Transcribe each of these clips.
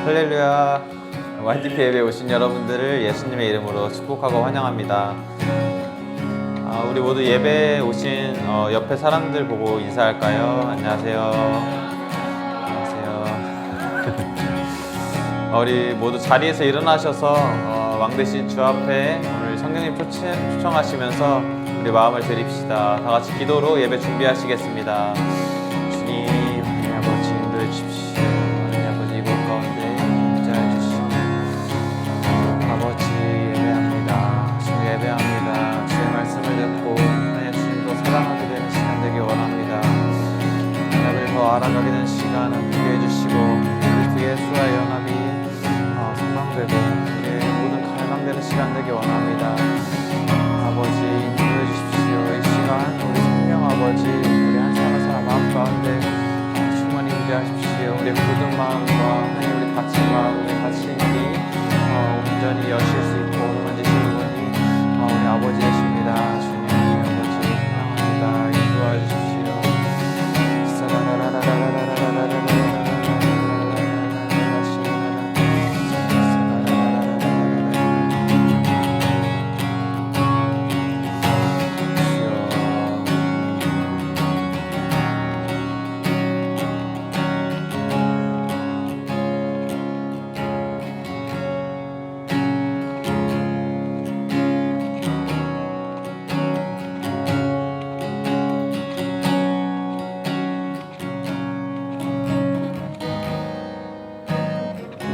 할렐루야. YTP 예배에 오신 여러분들을 예수님의 이름으로 축복하고 환영합니다. 우리 모두 예배에 오신 옆에 사람들 보고 인사할까요? 안녕하세요. 안녕하세요. 우리 모두 자리에서 일어나셔서 왕 대신 주 앞에 오늘 성령님 초청하시면서 우리 마음을 드립시다. 다 같이 기도로 예배 준비하시겠습니다. 주님, 하나님 아버지 인도해 주십시오. 하나님 아버지 이곳 가운데 임재해 주시고 아버지 예배합니다. 주 예배합니다. 주의 말씀을 듣고 하나님 주님도 사랑하게 되는 시간 되길 원합니다. 하나님을 더 알아가게 되는 시간 함께 해주시고 그리스도 예수와의 연합이 소망되고 우리의 모든 갈망되는 시간 되길 원합니다. 아버지 인도해 주십시오. 이 시간 우리 생명 아버지 우리 한 사람 한 사람 마음 가운데 충만히 임재하십시오. 우리의 굳은 마음과 하나님 우리 닫힌 마음 우리 닫힌 길이 온전히 여실 수 있고 만지시는 분이 우리 아버지 되십니다. 주님 우리 아버지 사랑합니다. 인도해 주십시오.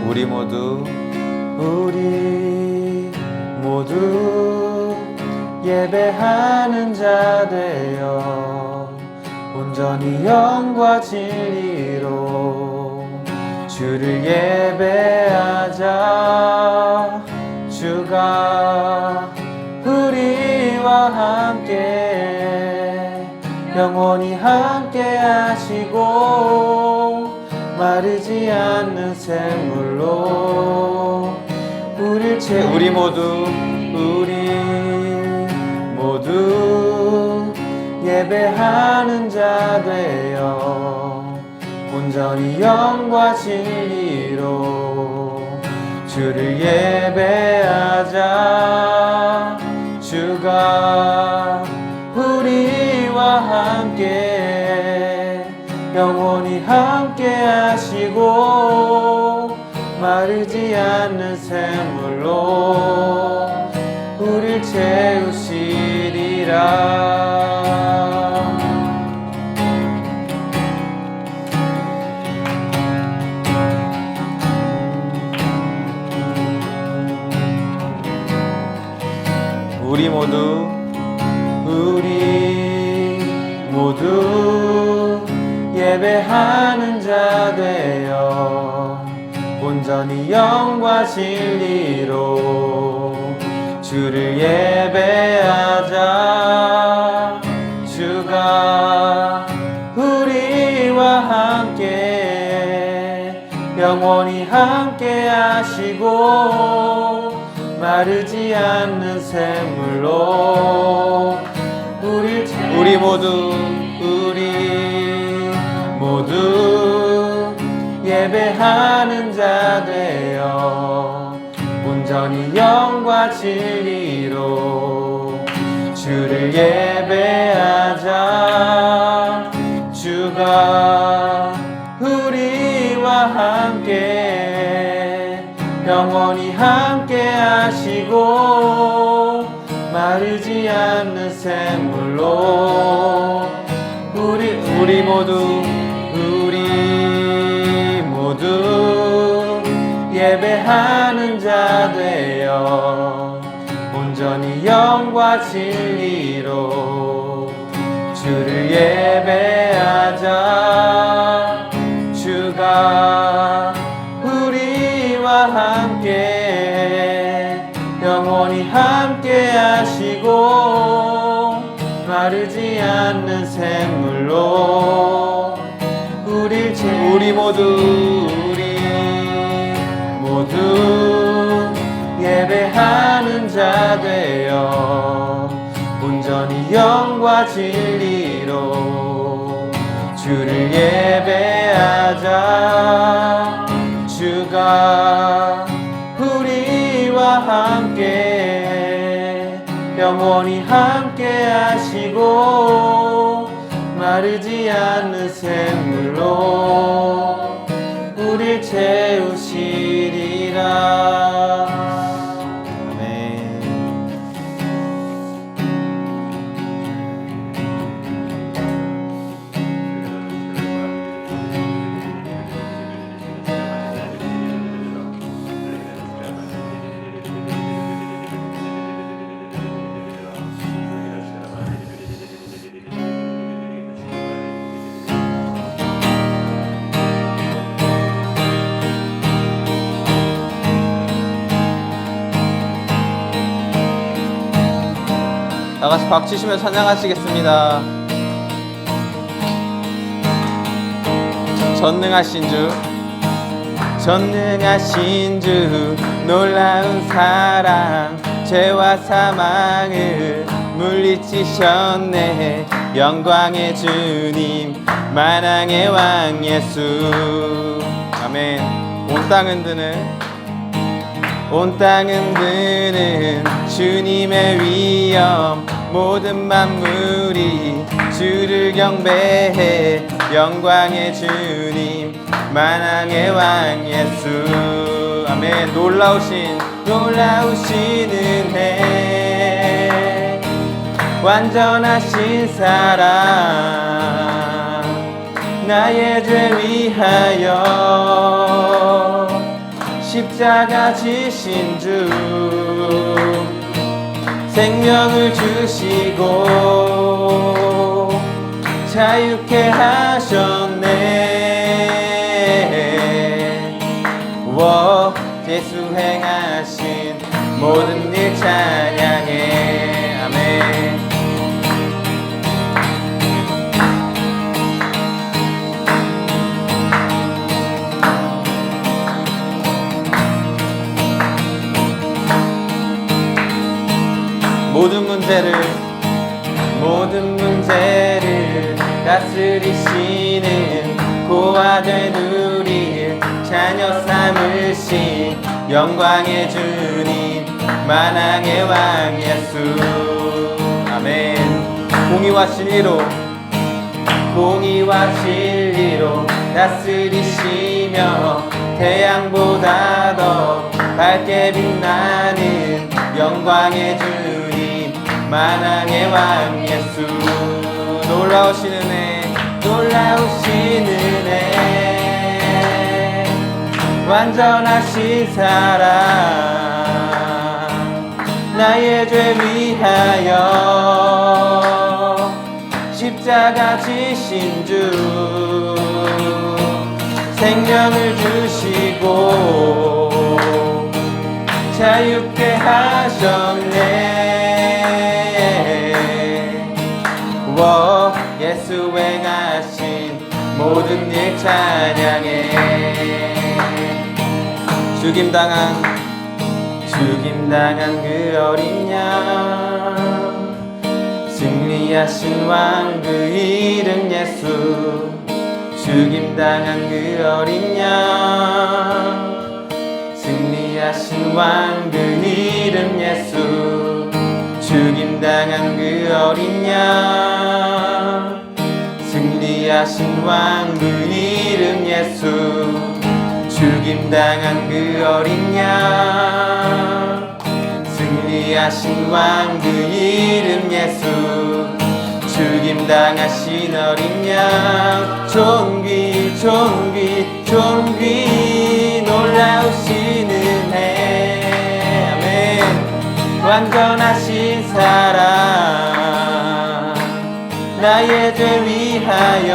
우리 모두 예배하는 자 되어 온전히 영과 진리로 주를 예배하자. 주가 우리와 함께 영원히 함께 하시고 마르지 않는 샘물로 우리 모두 예배하는 자 되어 온전히 영과 진리로 주를 예배하자. 주가 우리와 함께 영원히 함께 하시고 마르지 않는 샘물로 우릴 채우시리라. 우리 모두 예배하는 자 되어 온전히 영과 진리로 주를 예배하자. 주가 우리와 함께 영원히 함께 하시고 마르지 않는 샘물로 우리 모두 예배하는 자 되어 온전히 영과 진리로 주를 예배하자. 주가 우리와 함께 영원히 함께 하시고 마르지 않는 샘물로 우리 모두 예배하는 자 되어 온전히 영과 진리로 주를 예배하자. 주가 우리와 함께 영원히 함께 하시고 마르지 않는 샘물로 우리 모두 예배하는 자 되어 온전히 영과 진리로 주를 예배하자. 주가 넘치는 샘물로 우릴 채우시리라. 아멘. 다 같이 박치시며 찬양하시겠습니다. 전능하신 주, 전능하신 주, 놀라운 사랑, 죄와 사망을 물리치셨네. 영광의 주님, 만왕의 왕 예수. 아멘. 온 땅 흔드는 주님의 위엄, 모든 만물이 주를 경배해. 영광의 주님, 만왕의 왕 예수. 아멘. 놀라우신 은혜, 완전하신 사랑, 나의 죄 위하여 십자가 지신 주, 생명을 주시고 자유케 하셨네. 예수 행하신 모든 일 찬양해. 아멘. 모든 문제를 다스리시는 고아들 누릴 자녀 삼으신 영광의 주님, 만왕의 왕 예수. 아멘. 공의와 진리로 다스리시며 태양보다 더 밝게 빛나는 영광의 주님, 만왕의 왕 예수. 놀라우신 은혜, 완전하신 사랑, 나의 죄 위하여 십자가 지신 주, 생명을 주시고 자유케 하셨네. 예수 행하신 모든 일 찬양해. 죽임당한 그 어린 양, 승리하신 왕 그 이름 예수. 죽임당한 그 어린 양, 승리하신 왕 그 이름 예수. 죽임당한 그 어린 양, 승리하신 왕 그 이름 예수. 죽임당한 그 어린 양, 승리하신 왕 그 이름 예수. 죽임당하신 어린 양, 존귀 놀라우신 은혜. 아멘. 완전하신 사랑, 나의 죄 위하여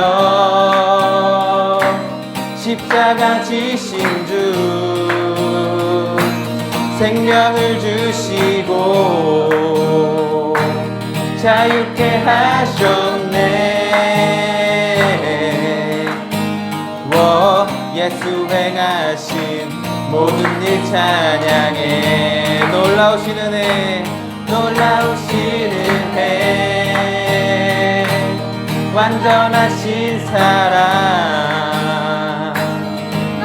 십자가 지신 주, 생명을 주시고 자유케 하셨네. 예수 행하신 모든 일 찬양해. 놀라우신 은혜, 완전하신 사랑,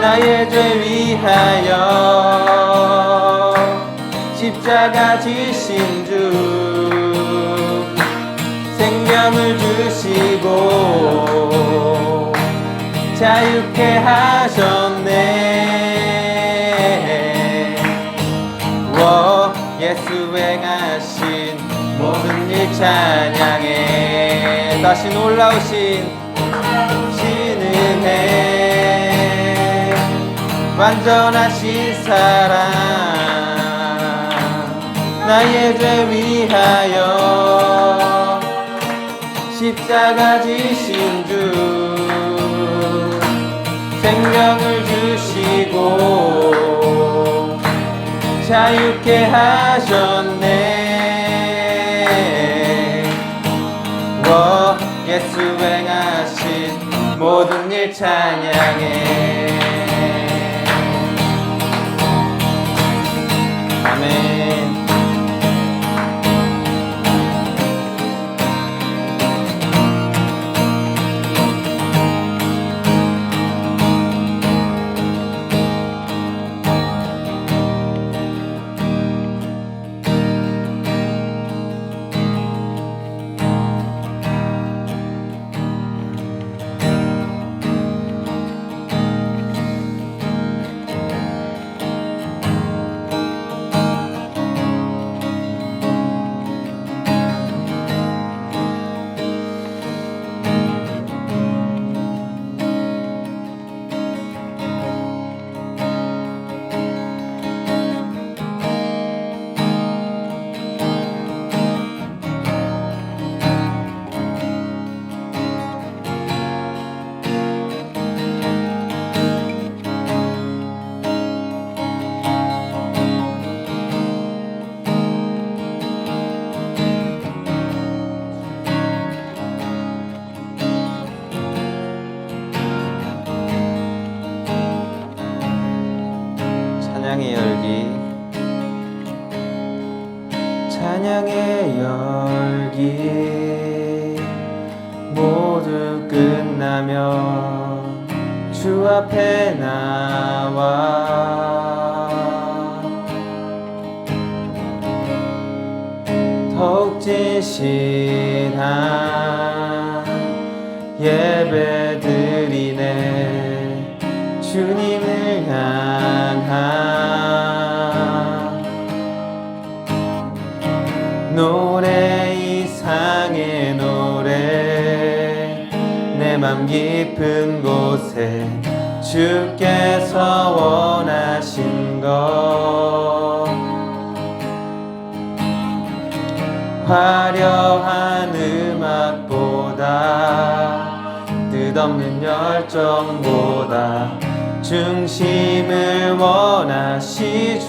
나의 죄 위하여 십자가 지신 주, 생명을 주시고 자유케 하셨네. 예수 행하신 모든 일 찬양해. 다시 놀라우신 은혜, 완전하신 사랑, 나의 죄 위하여 십자가 지신 주, 생명을 주시고 자유케 하셨네. 예수 행하신 모든 일 찬양해. 아멘. 찬양의 열기, 찬양의 열기, 모두 끝나면 주 앞에 나와 더욱 진실한 예배 드리네. 주님을 향한 노래 이상의 노래, 내 맘 깊은 곳에 주께서 원하신 것, 화려한 음악보다 뜻없는 열정보다 중심을 원하시죠.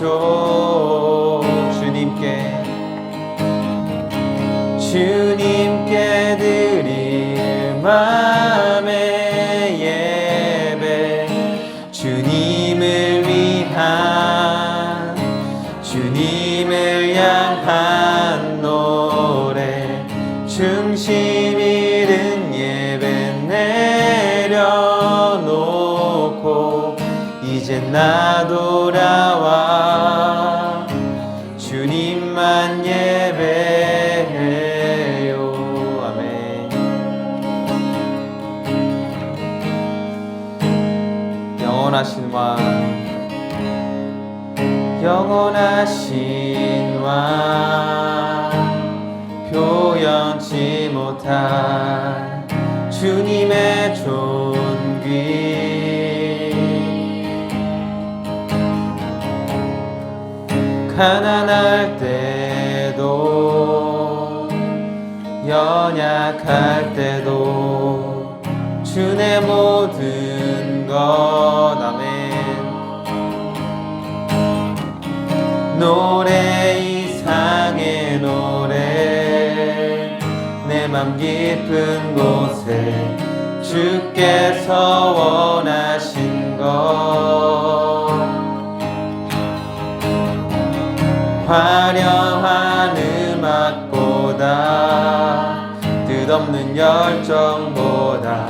주님께 드릴 맘의 예배, 주님을 위한, 주님을 향한 노래, 중심 잃은 예배 내려놓고 이제 나 돌아와 주님만 예배해요. 아멘. 영원하신 왕, 영원하신 왕, 표현치 못할 주님의 존귀, 가난할 때도 연약할 때도 주의 모든 것. 아멘. 노래 이상의 노래, 내 맘 깊은 곳에 주께서 원하신 것, 화려한 음악보다 뜻없는 열정보다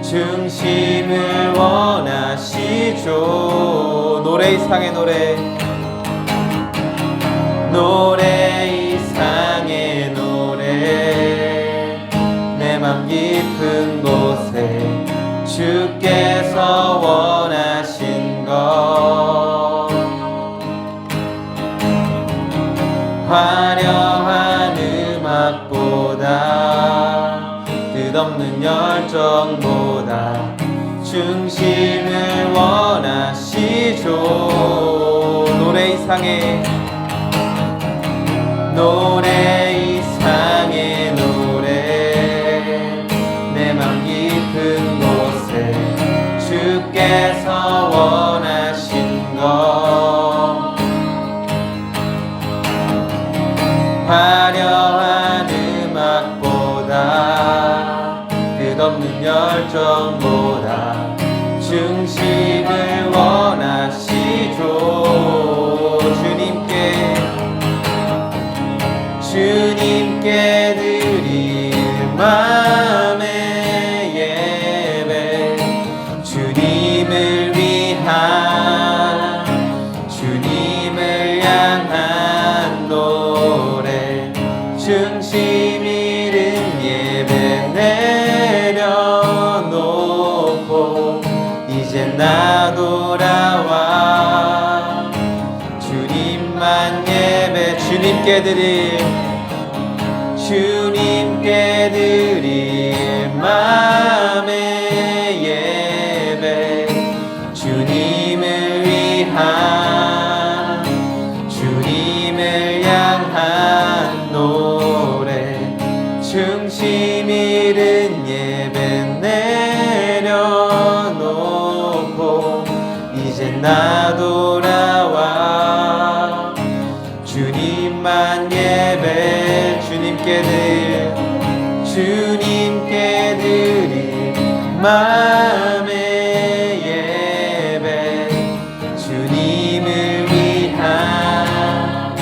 중심을 원하시죠. 노래 이상의 노래, 노래 이상의 노래, 내 맘 깊은 곳에 주께서 원하신 것 화려한 음악보다 끝없는 열정보다 중심을 원하시죠. 노래 이상의 노래 내 맘 깊은 곳에 주께서 원하신 것 화려한 음악보다 끝없는 열정보다 중심을 원하시죠. 주님께 드릴 마음의 예배 주님을 위한 주님을 향한 노래 중심 잃은 예배 내려놓고 이제 나 돌아와 주님만 예배 주님께 드릴 마음의 예배 주님을 위한 주님을 향한 노래 중심 잃은 예배 내려놓고 이제 나 돌아와 주님만 예배 주님께 드릴 마음의 예배 주님을 위한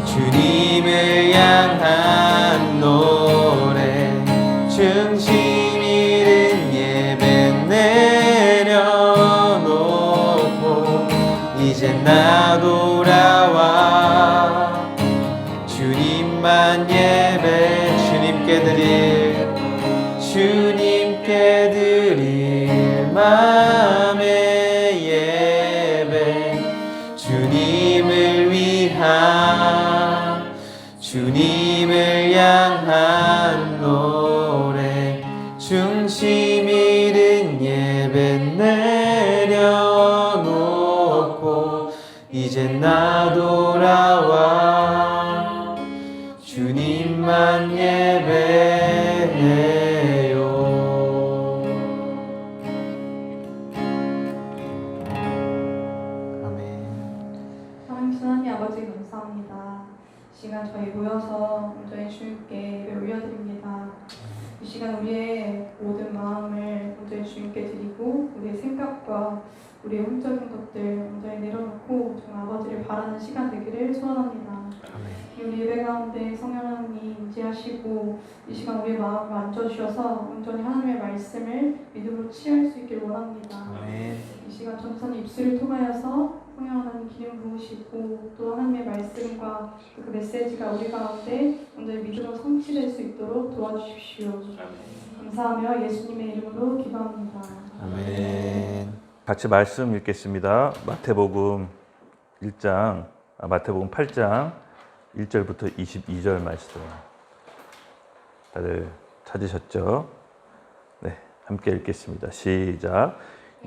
주님을 향한 노래 중심 잃은 예배 내려놓고 이제 나 돌아와 주님만 예배 주님께 드릴 마음의 예배 주님을 위한 주님을 향한 노래 중심 잃은 예배 내려놓고 이제 나 돌아와 주님만 예배해요. 하나님 아버지 감사합니다. 이 시간 저희 모여서 온전히 주님께 예배 올려드립니다. 이 시간 우리의 모든 마음을 온전히 주님께 드리고 우리의 생각과 우리의 hum적인 것들 온전히 내려놓고 정말 아버지를 바라는 시간 되기를 소원합니다. 우리 예배 가운데 성령 하나님이 임재하시고 이 시간 우리의 마음을 만져주셔서 온전히 하나님의 말씀을 믿음으로 취할 수 있길 원합니다. 이 시간 전선 입술을 통하여서 성령 하나님 기름 부으시고 또 하나님의 말씀과 그 메시지가 우리 가운데 온전히 믿음으로 성취될 수 있도록 도와주십시오. 감사하며 예수님의 이름으로 기도합니다. 아멘. 같이 말씀 읽겠습니다. 마태복음 8장 1절부터 22절 말씀. 다들 찾으셨죠? 네, 함께 읽겠습니다. 시작.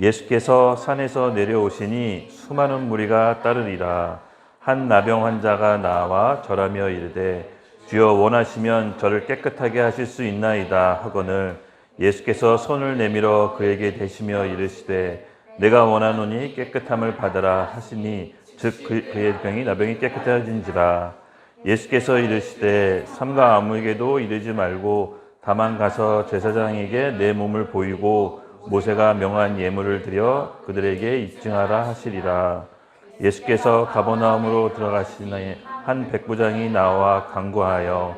예수께서 산에서 내려오시니 수많은 무리가 따르리라. 한 나병 환자가 나와 절하며 이르되 주여 원하시면 저를 깨끗하게 하실 수 있나이다 하거늘 예수께서 손을 내밀어 그에게 대시며 이르시되 내가 원하노니 깨끗함을 받으라 하시니 즉 그의 병이 나병이 깨끗해진지라. 예수께서 이르시되 삼가 아무에게도 이르지 말고 다만 가서 제사장에게 내 몸을 보이고 모세가 명한 예물을 드려 그들에게 입증하라 하시리라. 예수께서 가버나움으로 들어가시니 한 백부장이 나와 간구하여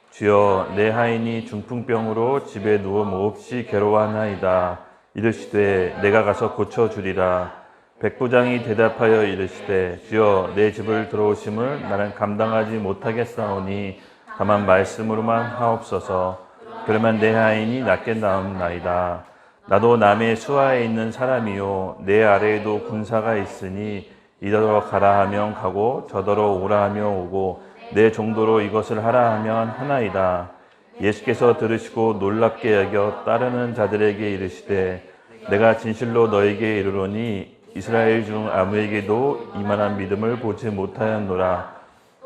주여 내 하인이 중풍병으로 집에 누워 몹시 괴로워하나이다. 이르시되 내가 가서 고쳐주리라. 백부장이 대답하여 이르시되 주여 내 집을 들어오심을 나는 감당하지 못하겠사오니 다만 말씀으로만 하옵소서. 그러면 내 하인이 낫게 나옵나이다. 나도 남의 수하에 있는 사람이요 내 아래에도 군사가 있으니 이더러 가라 하면 가고 저더러 오라 하면 오고 내 정도로 이것을 하라 하면 하나이다. 예수께서 들으시고 놀랍게 여겨 따르는 자들에게 이르시되 내가 진실로 너에게 이르노니 이스라엘 중 아무에게도 이만한 믿음을 보지 못하였노라.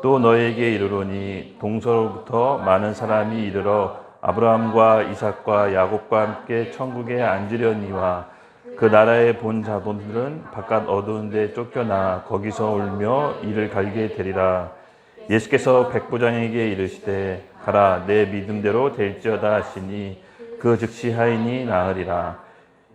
또 너에게 이르노니 동서로부터 많은 사람이 이르러 아브라함과 이삭과 야곱과 함께 천국에 앉으려니와 그 나라에 본 자본들은 바깥 어두운 데 쫓겨나 거기서 울며 이를 갈게 되리라. 예수께서 백부장에게 이르시되 가라 내 믿음대로 될지어다 하시니 그 즉시 하인이 나으리라.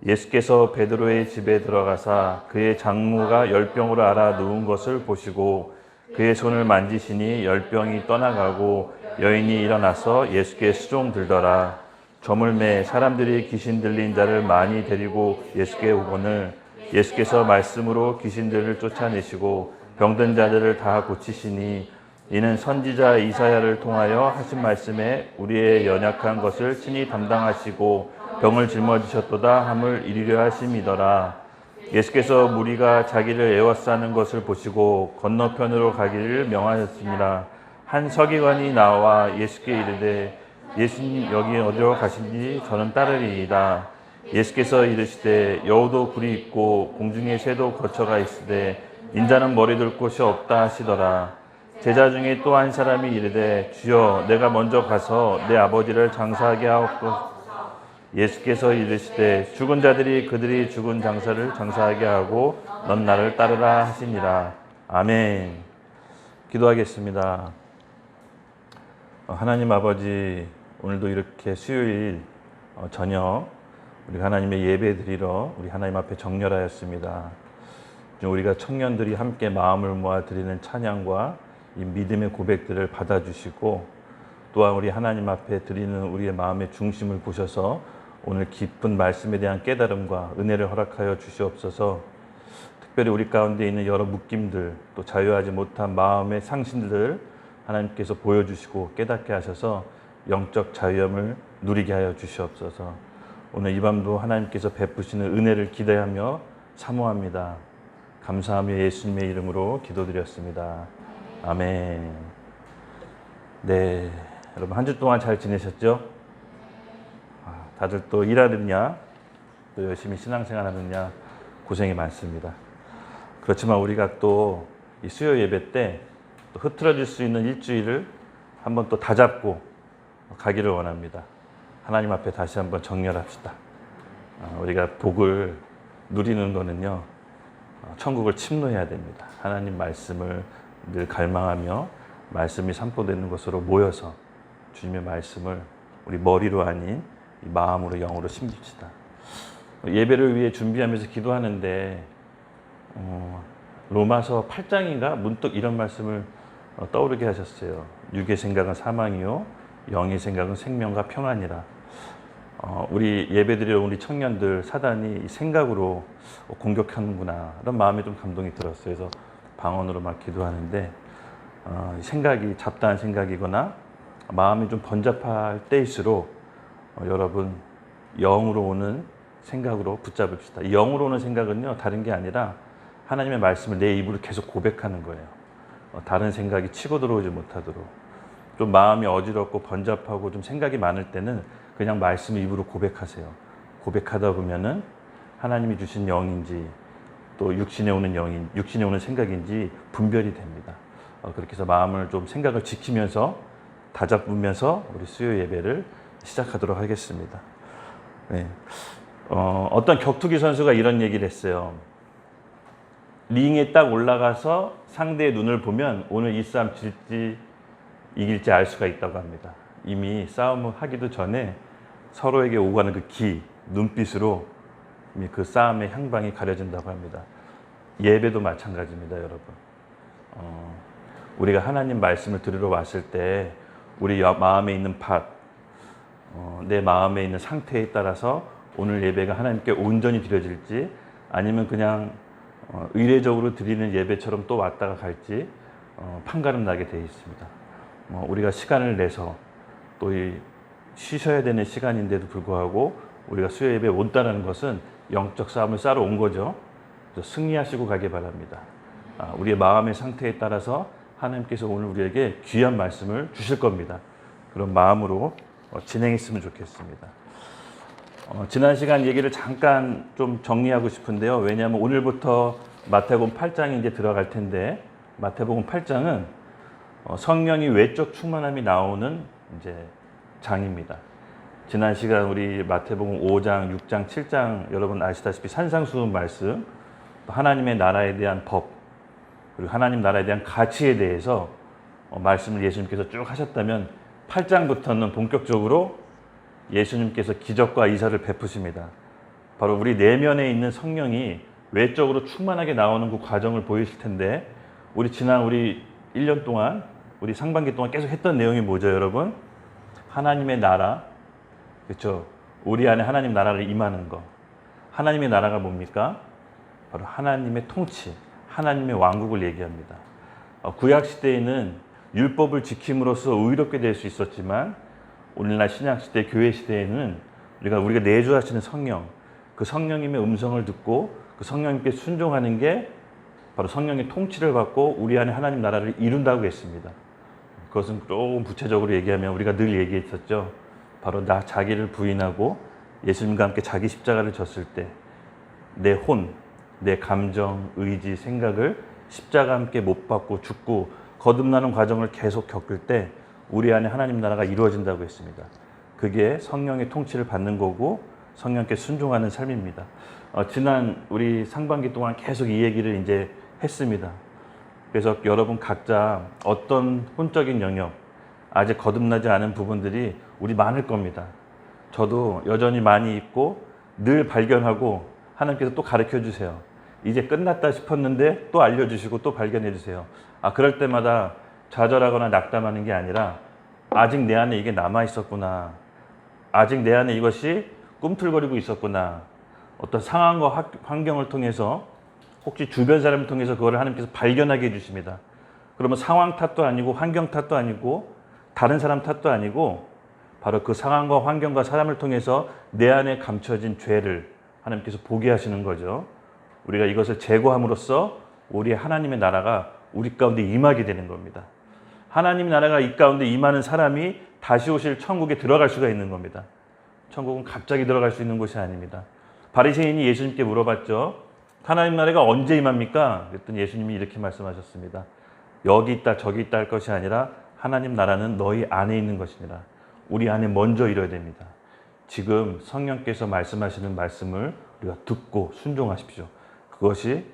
예수께서 베드로의 집에 들어가사 그의 장모가 열병으로 앓아 누운 것을 보시고 그의 손을 만지시니 열병이 떠나가고 여인이 일어나서 예수께 수종들더라. 저물매 사람들이 귀신 들린 자를 많이 데리고 예수께 오거늘 예수께서 말씀으로 귀신들을 쫓아내시고 병든 자들을 다 고치시니 이는 선지자 이사야를 통하여 하신 말씀에 우리의 연약한 것을 친히 담당하시고 병을 짊어지셨도다 함을 이루려 하심이더라. 예수께서 무리가 자기를 에워싸는 것을 보시고 건너편으로 가기를 명하셨습니다. 한 서기관이 나와 예수께 이르되 예수님 여기 어디로 가신지 저는 따르리이다. 예수께서 이르시되 여우도 굴이 있고 공중에 새도 거처가 있으되 인자는 머리 둘 곳이 없다 하시더라. 제자 중에 또 한 사람이 이르되 주여 내가 먼저 가서 내 아버지를 장사하게 하옵소서. 예수께서 이르시되 죽은 자들이 그들이 죽은 장사를 장사하게 하고 넌 나를 따르라 하시니라. 아멘. 기도하겠습니다. 하나님 아버지 오늘도 이렇게 수요일 저녁 우리 하나님의 예배 드리러 우리 하나님 앞에 정렬하였습니다. 우리가 청년들이 함께 마음을 모아 드리는 찬양과 이 믿음의 고백들을 받아주시고 또한 우리 하나님 앞에 드리는 우리의 마음의 중심을 보셔서 오늘 깊은 말씀에 대한 깨달음과 은혜를 허락하여 주시옵소서. 특별히 우리 가운데 있는 여러 묶임들 또 자유하지 못한 마음의 상신들을 하나님께서 보여주시고 깨닫게 하셔서 영적 자유함을 누리게 하여 주시옵소서. 오늘 이 밤도 하나님께서 베푸시는 은혜를 기대하며 사모합니다. 감사하며 예수님의 이름으로 기도드렸습니다. 아멘. 네, 여러분 한 주 동안 잘 지내셨죠? 다들 또 일하느냐 또 열심히 신앙생활 하느냐 고생이 많습니다. 그렇지만 우리가 또 이 수요 예배 때 또 흐트러질 수 있는 일주일을 한번 또 다잡고 가기를 원합니다. 하나님 앞에 다시 한번 정렬합시다. 우리가 복을 누리는 거는요 천국을 침노해야 됩니다. 하나님 말씀을 늘 갈망하며 말씀이 선포되는 것으로 모여서 주님의 말씀을 우리 머리로 아닌 이 마음으로 영으로 심깁시다. 예배를 위해 준비하면서 기도하는데 로마서 8장인가 문득 이런 말씀을 떠오르게 하셨어요. 육의 생각은 사망이요 영의 생각은 생명과 평안이라. 우리 예배드리러 우리 청년들 사단이 생각으로 공격하는구나 이런 마음에 좀 감동이 들었어요. 그래서 방언으로 막 기도하는데 생각이 잡다한 생각이거나 마음이 좀 번잡할 때일수록 여러분 영으로 오는 생각으로 붙잡읍시다. 이 영으로 오는 생각은요 다른 게 아니라 하나님의 말씀을 내 입으로 계속 고백하는 거예요. 다른 생각이 치고 들어오지 못하도록. 좀 마음이 어지럽고 번잡하고 좀 생각이 많을 때는 그냥 말씀을 입으로 고백하세요. 고백하다 보면은 하나님이 주신 영인지 또 육신에 오는 영인, 육신에 오는 생각인지 분별이 됩니다. 그렇게 해서 마음을 좀 생각을 지키면서 다잡으면서 우리 수요 예배를 시작하도록 하겠습니다. 네. 어떤 격투기 선수가 이런 얘기를 했어요. 링에 딱 올라가서 상대의 눈을 보면 오늘 이 싸움 질지 이길지 알 수가 있다고 합니다. 이미 싸움을 하기도 전에 서로에게 오가는 그 기, 눈빛으로 이미 그 싸움의 향방이 가려진다고 합니다. 예배도 마찬가지입니다, 여러분. 우리가 하나님 말씀을 들으러 왔을 때 우리 마음에 있는 밭, 내 마음에 있는 상태에 따라서 오늘 예배가 하나님께 온전히 드려질지 아니면 그냥 의례적으로 드리는 예배처럼 또 왔다가 갈지 판가름 나게 되어 있습니다. 우리가 시간을 내서 또 쉬셔야 되는 시간인데도 불구하고 우리가 수요 예배에 온다는 것은 영적 싸움을 싸러 온 거죠. 그래서 승리하시고 가기 바랍니다. 우리의 마음의 상태에 따라서 하나님께서 오늘 우리에게 귀한 말씀을 주실 겁니다. 그런 마음으로 진행했으면 좋겠습니다. 지난 시간 얘기를 잠깐 좀 정리하고 싶은데요. 왜냐하면 오늘부터 마태복음 8장이 이제 들어갈 텐데, 마태복음 8장은 성령이 외적 충만함이 나오는 이제 장입니다. 지난 시간 우리 마태복음 5장, 6장, 7장 여러분 아시다시피 산상수훈 말씀, 하나님의 나라에 대한 법, 그리고 하나님 나라에 대한 가치에 대해서 말씀을 예수님께서 쭉 하셨다면 8장부터는 본격적으로 예수님께서 기적과 이사를 베푸십니다. 바로 우리 내면에 있는 성령이 외적으로 충만하게 나오는 그 과정을 보이실 텐데, 지난 1년 동안 우리 상반기 동안 계속 했던 내용이 뭐죠, 여러분? 하나님의 나라, 그렇죠? 우리 안에 하나님 나라를 임하는 거. 하나님의 나라가 뭡니까? 바로 하나님의 통치, 하나님의 왕국을 얘기합니다. 구약 시대에는 율법을 지킴으로써 의롭게 될 수 있었지만, 오늘날 신약 시대, 교회 시대에는 우리가 내주하시는 성령, 그 성령님의 음성을 듣고 그 성령님께 순종하는 게 바로 성령의 통치를 받고 우리 안에 하나님 나라를 이룬다고 했습니다. 그것은 조금 구체적으로 얘기하면 우리가 늘 얘기했었죠. 바로 자기를 부인하고 예수님과 함께 자기 십자가를 졌을 때 내 혼, 내 감정, 의지, 생각을 십자가와 함께 못 박고 죽고 거듭나는 과정을 계속 겪을 때 우리 안에 하나님 나라가 이루어진다고 했습니다. 그게 성령의 통치를 받는 거고 성령께 순종하는 삶입니다. 지난 우리 상반기 동안 계속 이 얘기를 이제 했습니다. 그래서 여러분 각자 어떤 혼적인 영역, 아직 거듭나지 않은 부분들이 우리 많을 겁니다. 저도 여전히 많이 있고 늘 발견하고 하나님께서 또 가르쳐 주세요. 이제 끝났다 싶었는데 또 알려주시고 또 발견해 주세요. 그럴 때마다 좌절하거나 낙담하는 게 아니라 아직 내 안에 이게 남아 있었구나. 아직 내 안에 이것이 꿈틀거리고 있었구나. 어떤 상황과 환경을 통해서 혹시 주변 사람을 통해서 그걸 하나님께서 발견하게 해주십니다. 그러면 상황 탓도 아니고 환경 탓도 아니고 다른 사람 탓도 아니고 바로 그 상황과 환경과 사람을 통해서 내 안에 감춰진 죄를 하나님께서 보게 하시는 거죠. 우리가 이것을 제거함으로써 우리의 하나님의 나라가 우리 가운데 임하게 되는 겁니다. 하나님 나라가 이 가운데 임하는 사람이 다시 오실 천국에 들어갈 수가 있는 겁니다. 천국은 갑자기 들어갈 수 있는 곳이 아닙니다. 바리새인이 예수님께 물어봤죠. 하나님 나라가 언제 임합니까? 그랬더니 예수님이 이렇게 말씀하셨습니다. 여기 있다 저기 있다 할 것이 아니라 하나님 나라는 너희 안에 있는 것이니라. 우리 안에 먼저 이뤄야 됩니다. 지금 성령께서 말씀하시는 말씀을 우리가 듣고 순종하십시오. 그것이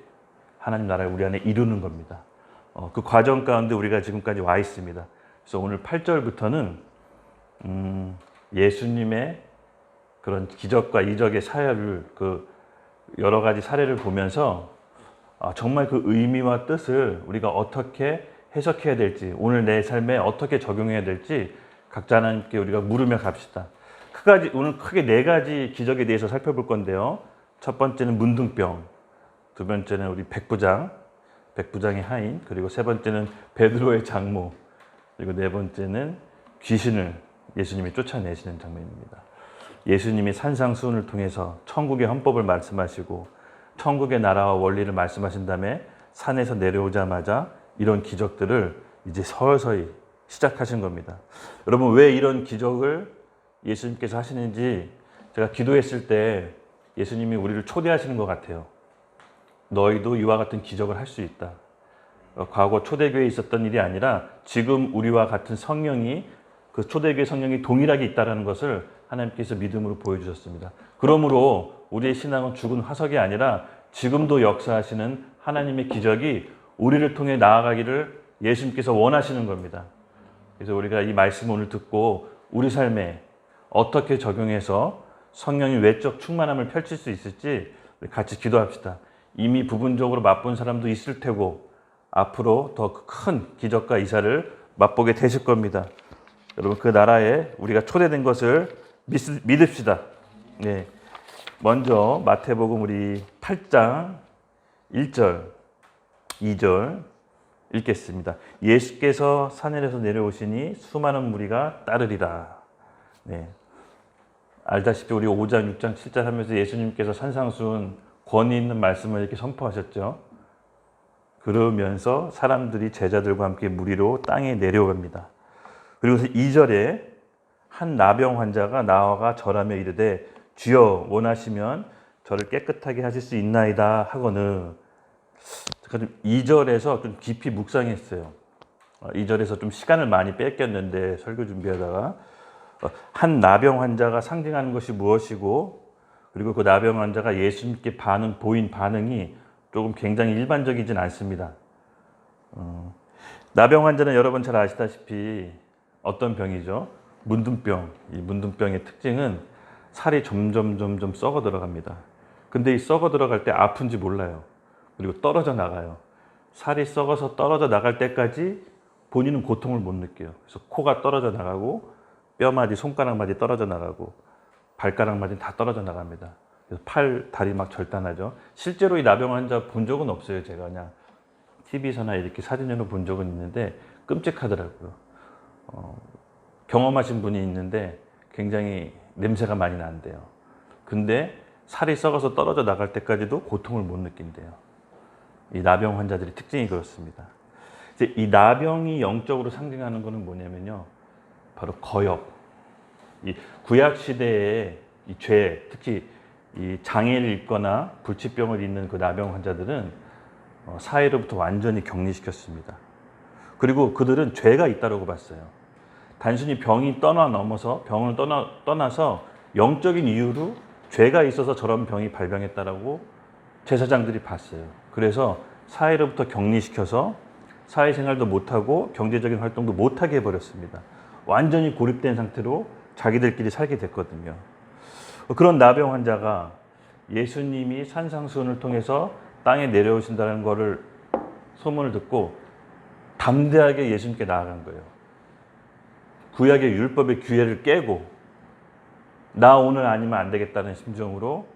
하나님 나라를 우리 안에 이루는 겁니다. 그 과정 가운데 우리가 지금까지 와 있습니다. 그래서 오늘 8절부터는 예수님의 그런 기적과 이적의 사례를 여러 가지 사례를 보면서 정말 그 의미와 뜻을 우리가 어떻게 해석해야 될지, 오늘 내 삶에 어떻게 적용해야 될지 각자 하나님께 우리가 물으며 갑시다. 오늘 크게 4가지 기적에 대해서 살펴볼 건데요. 첫 번째는 문둥병, 두 번째는 우리 백부장의 하인, 그리고 세 번째는 베드로의 장모, 그리고 네 번째는 귀신을 예수님이 쫓아내시는 장면입니다. 예수님이 산상수훈을 통해서 천국의 헌법을 말씀하시고 천국의 나라와 원리를 말씀하신 다음에 산에서 내려오자마자 이런 기적들을 이제 서서히 시작하신 겁니다. 여러분, 왜 이런 기적을 예수님께서 하시는지 제가 기도했을 때 예수님이 우리를 초대하시는 것 같아요. 너희도 이와 같은 기적을 할 수 있다. 과거 초대교회에 있었던 일이 아니라 지금 우리와 같은 성령이, 그 초대교회 성령이 동일하게 있다는 것을 하나님께서 믿음으로 보여주셨습니다. 그러므로 우리의 신앙은 죽은 화석이 아니라 지금도 역사하시는 하나님의 기적이 우리를 통해 나아가기를 예수님께서 원하시는 겁니다. 그래서 우리가 이 말씀을 오늘 듣고 우리 삶에 어떻게 적용해서 성령의 외적 충만함을 펼칠 수 있을지 같이 기도합시다. 이미 부분적으로 맛본 사람도 있을 테고 앞으로 더 큰 기적과 이사를 맛보게 되실 겁니다. 여러분, 그 나라에 우리가 초대된 것을 믿읍시다. 네. 먼저 마태복음 우리 8장 1절, 2절 읽겠습니다. 예수께서 산에서 내려오시니 수많은 무리가 따르리라. 네. 알다시피 우리 5장, 6장, 7장 하면서 예수님께서 산상수훈 권위 있는 말씀을 이렇게 선포하셨죠. 그러면서 사람들이 제자들과 함께 무리로 땅에 내려갑니다. 그리고 2절에 한 나병 환자가 나아가 절하며 이르되 주여 원하시면 저를 깨끗하게 하실 수 있나이다 하거늘. 제가 좀 2절에서 좀 깊이 묵상했어요. 2절에서 좀 시간을 많이 뺏겼는데 설교 준비하다가 한 나병 환자가 상징하는 것이 무엇이고 그리고 그 나병 환자가 예수님께 보인 반응이 조금 굉장히 일반적이진 않습니다. 나병 환자는 여러분 잘 아시다시피 어떤 병이죠? 문둥병. 이 문둥병의 특징은 살이 점점 썩어 들어갑니다. 근데 이 썩어 들어갈 때 아픈지 몰라요. 그리고 떨어져 나가요. 살이 썩어서 떨어져 나갈 때까지 본인은 고통을 못 느껴요. 그래서 코가 떨어져 나가고 뼈마디, 손가락마디 떨어져 나가고 발가락마디 다 떨어져 나갑니다. 그래서 팔, 다리 막 절단하죠. 실제로 이 나병 환자 본 적은 없어요. 제가 그냥 TV에서나 이렇게 사진으로 본 적은 있는데 끔찍하더라고요. 경험하신 분이 있는데 굉장히 냄새가 많이 난대요. 근데 살이 썩어서 떨어져 나갈 때까지도 고통을 못 느낀대요. 이 나병 환자들의 특징이 그렇습니다. 이제 이 나병이 영적으로 상징하는 것은 뭐냐면요. 바로 거역. 이 구약 시대의 이 죄, 특히 이 장애를 입거나 불치병을 입는 그 나병 환자들은 사회로부터 완전히 격리시켰습니다. 그리고 그들은 죄가 있다고 봤어요. 단순히 병을 떠나서 영적인 이유로 죄가 있어서 저런 병이 발병했다라고 제사장들이 봤어요. 그래서 사회로부터 격리시켜서 사회생활도 못하고 경제적인 활동도 못하게 해버렸습니다. 완전히 고립된 상태로 자기들끼리 살게 됐거든요. 그런 나병 환자가 예수님이 산상수훈을 통해서 땅에 내려오신다는 것을 소문을 듣고 담대하게 예수님께 나아간 거예요. 구약의 율법의 규례를 깨고 나 오늘 아니면 안 되겠다는 심정으로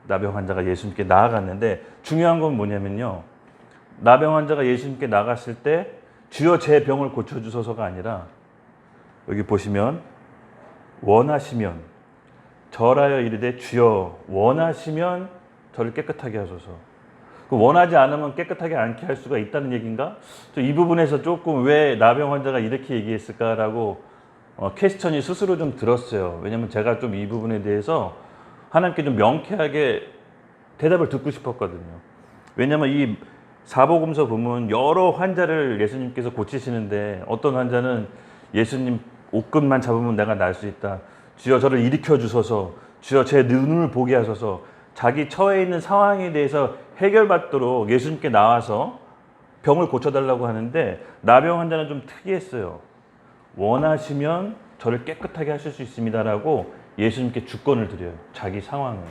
나병 환자가 예수님께 나아갔는데 중요한 건 뭐냐면요. 나병 환자가 예수님께 나갔을 때 주여 제 병을 고쳐주소서가 아니라 여기 보시면 원하시면 절하여 이르되 주여 원하시면 저를 깨끗하게 하소서. 원하지 않으면 깨끗하게 않게 할 수가 있다는 얘기인가? 이 부분에서 조금 왜 나병 환자가 이렇게 얘기했을까라고 퀘스천이 스스로 좀 들었어요. 왜냐면 제가 좀 이 부분에 대해서 하나님께 좀 명쾌하게 대답을 듣고 싶었거든요. 왜냐면 이 사복음서 보면 여러 환자를 예수님께서 고치시는데 어떤 환자는 예수님 옷끝만 잡으면 내가 날 수 있다. 주여 저를 일으켜 주소서. 주여 제 눈을 보게 하소서. 자기 처해 있는 상황에 대해서 해결받도록 예수님께 나와서 병을 고쳐달라고 하는데 나병 환자는 좀 특이했어요. 원하시면 저를 깨끗하게 하실 수 있습니다라고 예수님께 주권을 드려요. 자기 상황을.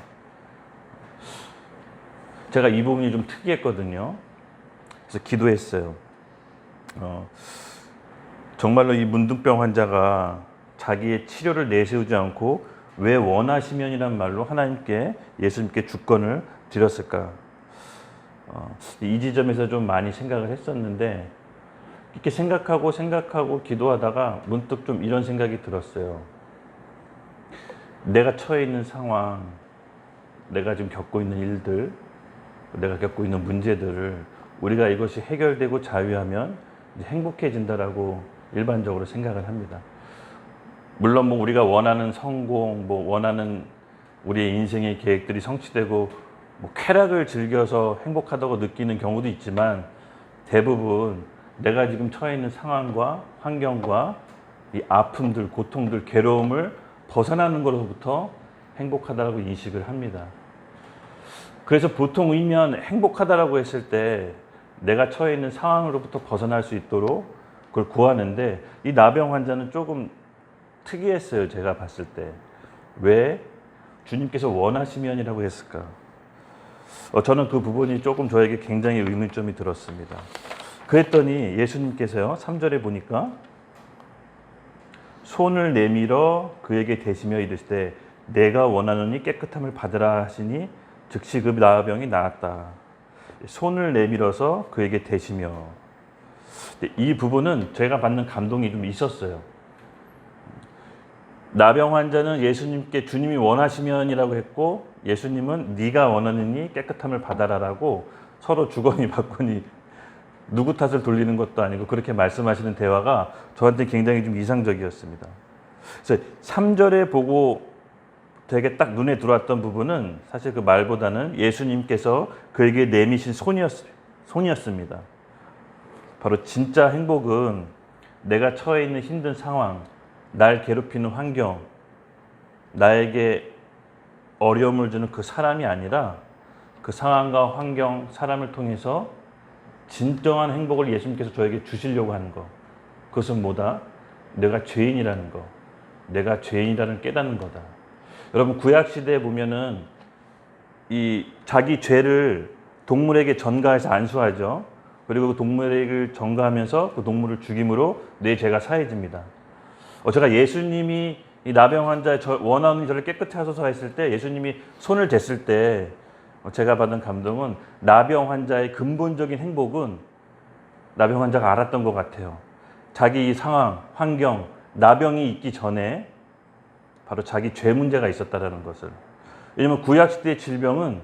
제가 이 부분이 좀 특이했거든요. 그래서 기도했어요. 정말로 이 문둥병 환자가 자기의 치료를 내세우지 않고 왜 원하시면이란 말로 하나님께 예수님께 주권을 드렸을까? 이 지점에서 좀 많이 생각을 했었는데 이렇게 생각하고 기도하다가 문득 좀 이런 생각이 들었어요. 내가 처해 있는 상황, 내가 지금 겪고 있는 일들, 내가 겪고 있는 문제들을 우리가 이것이 해결되고 자유하면 이제 행복해진다라고 일반적으로 생각을 합니다. 물론 뭐 우리가 원하는 성공, 뭐 원하는 우리의 인생의 계획들이 성취되고 뭐 쾌락을 즐겨서 행복하다고 느끼는 경우도 있지만 대부분 내가 지금 처해 있는 상황과 환경과 이 아픔들, 고통들, 괴로움을 벗어나는 것으로부터 행복하다라고 인식을 합니다. 그래서 보통 의미한 행복하다라고 했을 때 내가 처해 있는 상황으로부터 벗어날 수 있도록 그걸 구하는데 이 나병 환자는 조금 특이했어요. 제가 봤을 때. 왜 주님께서 원하시면이라고 했을까? 저는 그 부분이 조금 저에게 굉장히 의문점이 들었습니다. 그랬더니 예수님께서요. 3절에 보니까 손을 내밀어 그에게 대시며 이르시되 내가 원하노니 깨끗함을 받으라 하시니 즉시 그 나병이 나았다. 손을 내밀어서 그에게 대시며. 이 부분은 제가 받는 감동이 좀 있었어요. 나병 환자는 예수님께 주님이 원하시면이라고 했고 예수님은 네가 원하느니 깨끗함을 받아라라고 서로 주거니 받거니 누구 탓을 돌리는 것도 아니고 그렇게 말씀하시는 대화가 저한테 굉장히 좀 이상적이었습니다. 그래서 3절에 보고 되게 딱 눈에 들어왔던 부분은 사실 그 말보다는 예수님께서 그에게 내미신 손이었습니다. 바로 진짜 행복은 내가 처해 있는 힘든 상황, 날 괴롭히는 환경, 나에게 어려움을 주는 그 사람이 아니라 그 상황과 환경, 사람을 통해서 진정한 행복을 예수님께서 저에게 주시려고 하는 것. 그것은 뭐다? 내가 죄인이라는 것. 내가 죄인이라는 깨닫는 거다. 여러분 구약시대에 보면은 이 자기 죄를 동물에게 전가해서 안수하죠. 그리고 그 동물에게 전가하면서 그 동물을 죽임으로 내 죄가 사해집니다. 제가 예수님이 이 나병 환자의 원하는 저를 깨끗게 하소서 했을 때 예수님이 손을 댔을 때 제가 받은 감동은 나병 환자의 근본적인 행복은 나병 환자가 알았던 것 같아요. 자기 이 상황, 환경, 나병이 있기 전에 바로 자기 죄 문제가 있었다는 것을. 왜냐하면 구약시대의 질병은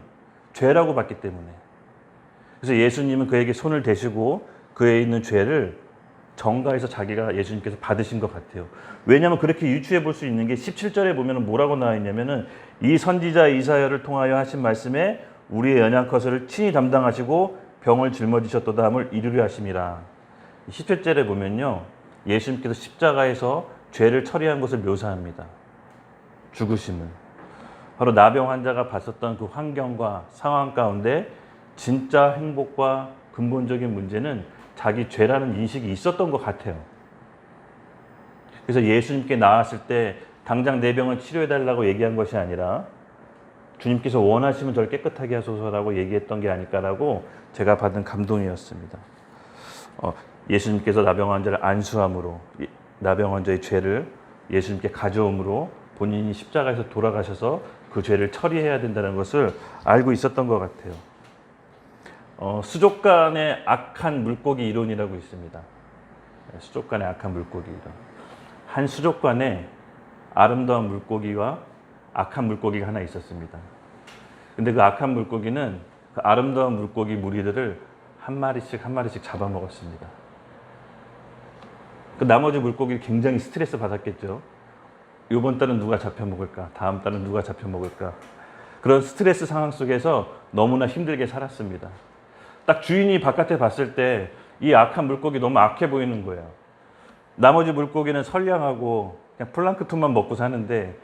죄라고 봤기 때문에. 그래서 예수님은 그에게 손을 대시고 그에 있는 죄를 전가해서 자기가 예수님께서 받으신 것 같아요. 왜냐하면 그렇게 유추해 볼 수 있는 게 17절에 보면 뭐라고 나와 있냐면은 이 선지자 이사야를 통하여 하신 말씀에 우리의 연약것을 친히 담당하시고 병을 짊어지셨도다 함을 이루려 하심이라. 17절에 보면요. 예수님께서 십자가에서 죄를 처리한 것을 묘사합니다. 죽으심을. 바로 나병 환자가 봤었던 그 환경과 상황 가운데 진짜 행복과 근본적인 문제는 자기 죄라는 인식이 있었던 것 같아요. 그래서 예수님께 나왔을 때 당장 내 병을 치료해달라고 얘기한 것이 아니라 주님께서 원하시면 저를 깨끗하게 하소서라고 얘기했던 게 아닐까라고 제가 받은 감동이었습니다. 예수님께서 나병 환자를 안수함으로 나병 환자의 죄를 예수님께 가져옴으로 본인이 십자가에서 돌아가셔서 그 죄를 처리해야 된다는 것을 알고 있었던 것 같아요. 수족관의 악한 물고기 이론이라고 있습니다. 수족관의 악한 물고기 이론. 한 수족관에 아름다운 물고기와 악한 물고기가 하나 있었습니다. 근데 그 악한 물고기는 그 아름다운 물고기 무리들을 한 마리씩 잡아먹었습니다. 그 나머지 물고기를 굉장히 스트레스 받았겠죠. 이번 달은 누가 잡혀먹을까? 다음 달은 누가 잡혀먹을까? 그런 스트레스 상황 속에서 너무나 힘들게 살았습니다. 딱 주인이 바깥에 봤을 때 이 악한 물고기 너무 악해 보이는 거예요. 나머지 물고기는 선량하고 그냥 플랑크톤만 먹고 사는데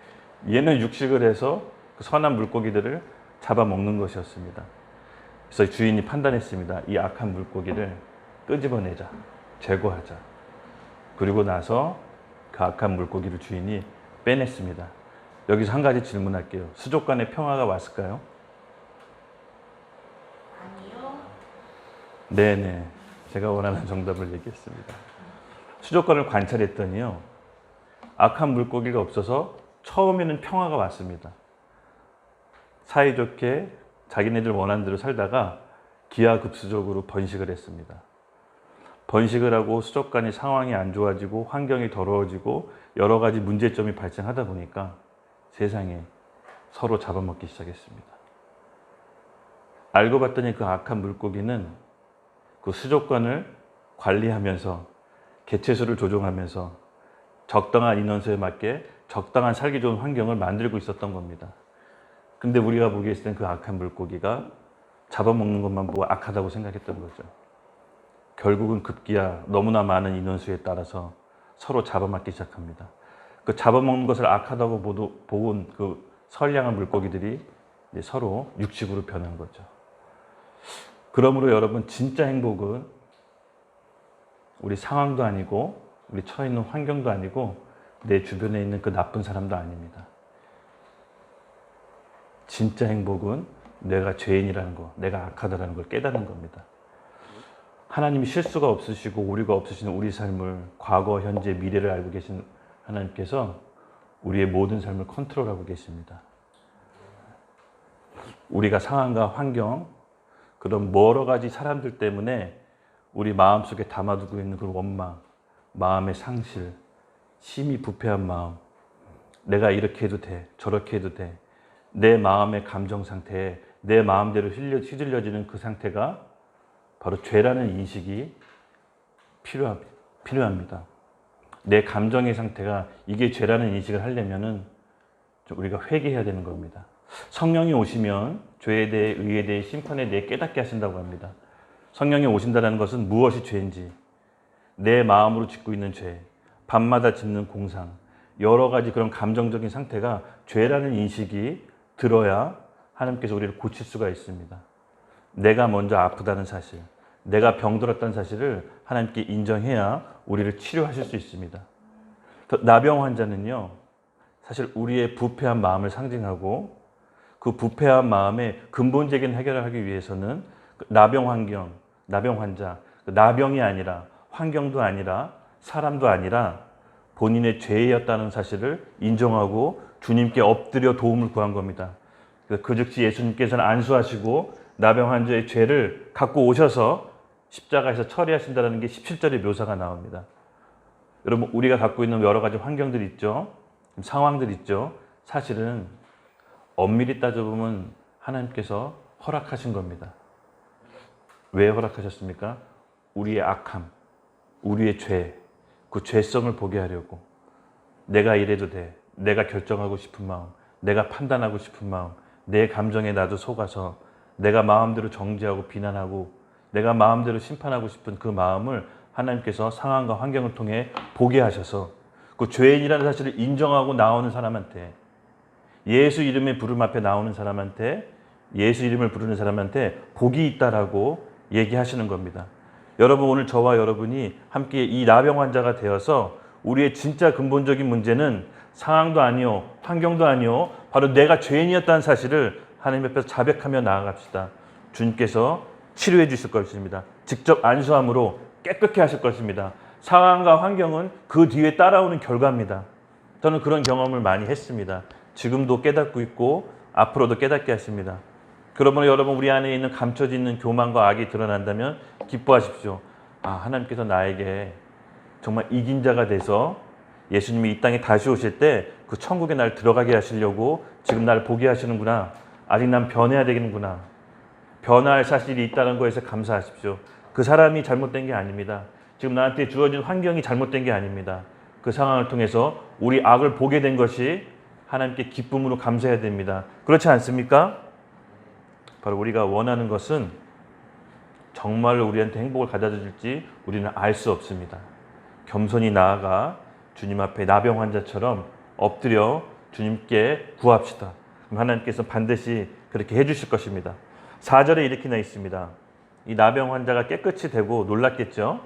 얘는 육식을 해서 그 선한 물고기들을 잡아먹는 것이었습니다. 그래서 주인이 판단했습니다. 이 악한 물고기를 끄집어내자, 제거하자. 그리고 나서 그 악한 물고기를 주인이 빼냈습니다. 여기서 한 가지 질문할게요. 수족관에 평화가 왔을까요? 아니요. 네네. 제가 원하는 정답을 얘기했습니다. 수족관을 관찰했더니요. 악한 물고기가 없어서 처음에는 평화가 왔습니다. 사이좋게 자기네들 원하는 대로 살다가 기하급수적으로 번식을 했습니다. 번식을 하고 수족관이 상황이 안 좋아지고 환경이 더러워지고 여러 가지 문제점이 발생하다 보니까 세상에 서로 잡아먹기 시작했습니다. 알고 봤더니 그 악한 물고기는 그 수족관을 관리하면서 개체수를 조종하면서 적당한 인원수에 맞게 적당한 살기 좋은 환경을 만들고 있었던 겁니다. 근데 우리가 보기에 있을 땐 그 악한 물고기가 잡아먹는 것만 보고 악하다고 생각했던 거죠. 결국은 급기야 너무나 많은 인원수에 따라서 서로 잡아먹기 시작합니다. 그 잡아먹는 것을 악하다고 보은 그 선량한 물고기들이 이제 서로 육식으로 변한 거죠. 그러므로 여러분 진짜 행복은 우리 상황도 아니고 우리 처해 있는 환경도 아니고 내 주변에 있는 그 나쁜 사람도 아닙니다. 진짜 행복은 내가 죄인이라는 거, 내가 악하다라는 걸 깨닫는 겁니다. 하나님이 실수가 없으시고 오류가 없으신 우리 삶을 과거, 현재, 미래를 알고 계신 하나님께서 우리의 모든 삶을 컨트롤하고 계십니다. 우리가 상황과 환경, 그런 여러 가지 사람들 때문에 우리 마음속에 담아두고 있는 그 원망, 마음의 상실, 심히 부패한 마음, 내가 이렇게 해도 돼, 저렇게 해도 돼. 내 마음의 감정 상태에 내 마음대로 휘둘려지는 그 상태가 바로 죄라는 인식이 필요합니다. 내 감정의 상태가 이게 죄라는 인식을 하려면은 우리가 회개해야 되는 겁니다. 성령이 오시면 죄에 대해, 의에 대해, 심판에 대해 깨닫게 하신다고 합니다. 성령이 오신다는 것은 무엇이 죄인지, 내 마음으로 짓고 있는 죄, 밤마다 짓는 공상, 여러 가지 그런 감정적인 상태가 죄라는 인식이 들어야 하나님께서 우리를 고칠 수가 있습니다. 내가 먼저 아프다는 사실, 내가 병들었다는 사실을 하나님께 인정해야 우리를 치료하실 수 있습니다. 나병 환자는요, 사실 우리의 부패한 마음을 상징하고 그 부패한 마음의 근본적인 해결을 하기 위해서는 나병 환경, 나병 환자, 나병이 아니라 환경도 아니라 사람도 아니라 본인의 죄였다는 사실을 인정하고 주님께 엎드려 도움을 구한 겁니다. 그 즉시 예수님께서는 안수하시고 나병 환자의 죄를 갖고 오셔서 십자가에서 처리하신다는 게 17절의 묘사가 나옵니다. 여러분, 우리가 갖고 있는 여러 가지 환경들 있죠. 상황들 있죠. 사실은 엄밀히 따져보면 하나님께서 허락하신 겁니다. 왜 허락하셨습니까? 우리의 악함, 우리의 죄, 그 죄성을 보게 하려고. 내가 이래도 돼. 내가 결정하고 싶은 마음, 내가 판단하고 싶은 마음, 내 감정에 나도 속아서 내가 마음대로 정죄하고 비난하고 내가 마음대로 심판하고 싶은 그 마음을 하나님께서 상황과 환경을 통해 보게 하셔서 그 죄인이라는 사실을 인정하고 나오는 사람한테, 예수 이름의 부름 앞에 나오는 사람한테, 예수 이름을 부르는 사람한테 복이 있다라고 얘기하시는 겁니다. 여러분, 오늘 저와 여러분이 함께 이 나병 환자가 되어서 우리의 진짜 근본적인 문제는 상황도 아니요, 환경도 아니요, 바로 내가 죄인이었다는 사실을 하나님 앞에서 자백하며 나아갑시다. 주님께서 치료해 주실 것입니다. 직접 안수함으로 깨끗게 하실 것입니다. 상황과 환경은 그 뒤에 따라오는 결과입니다. 저는 그런 경험을 많이 했습니다. 지금도 깨닫고 있고 앞으로도 깨닫게 하십니다. 그러므로 여러분, 우리 안에 있는 감춰져 있는 교만과 악이 드러난다면 기뻐하십시오. 하나님께서 나에게 정말 이긴 자가 돼서 예수님이 이 땅에 다시 오실 때 그 천국에 날 들어가게 하시려고 지금 날 보게 하시는구나. 아직 난 변해야 되겠구나. 변화할 사실이 있다는 것에서 감사하십시오. 그 사람이 잘못된 게 아닙니다. 지금 나한테 주어진 환경이 잘못된 게 아닙니다. 그 상황을 통해서 우리 악을 보게 된 것이 하나님께 기쁨으로 감사해야 됩니다. 그렇지 않습니까? 바로 우리가 원하는 것은 정말로 우리한테 행복을 가져다 줄지 우리는 알 수 없습니다. 겸손히 나아가 주님 앞에 나병 환자처럼 엎드려 주님께 구합시다. 그럼 하나님께서 반드시 그렇게 해주실 것입니다. 4절에 이렇게 나 있습니다. 이 나병 환자가 깨끗이 되고 놀랐겠죠.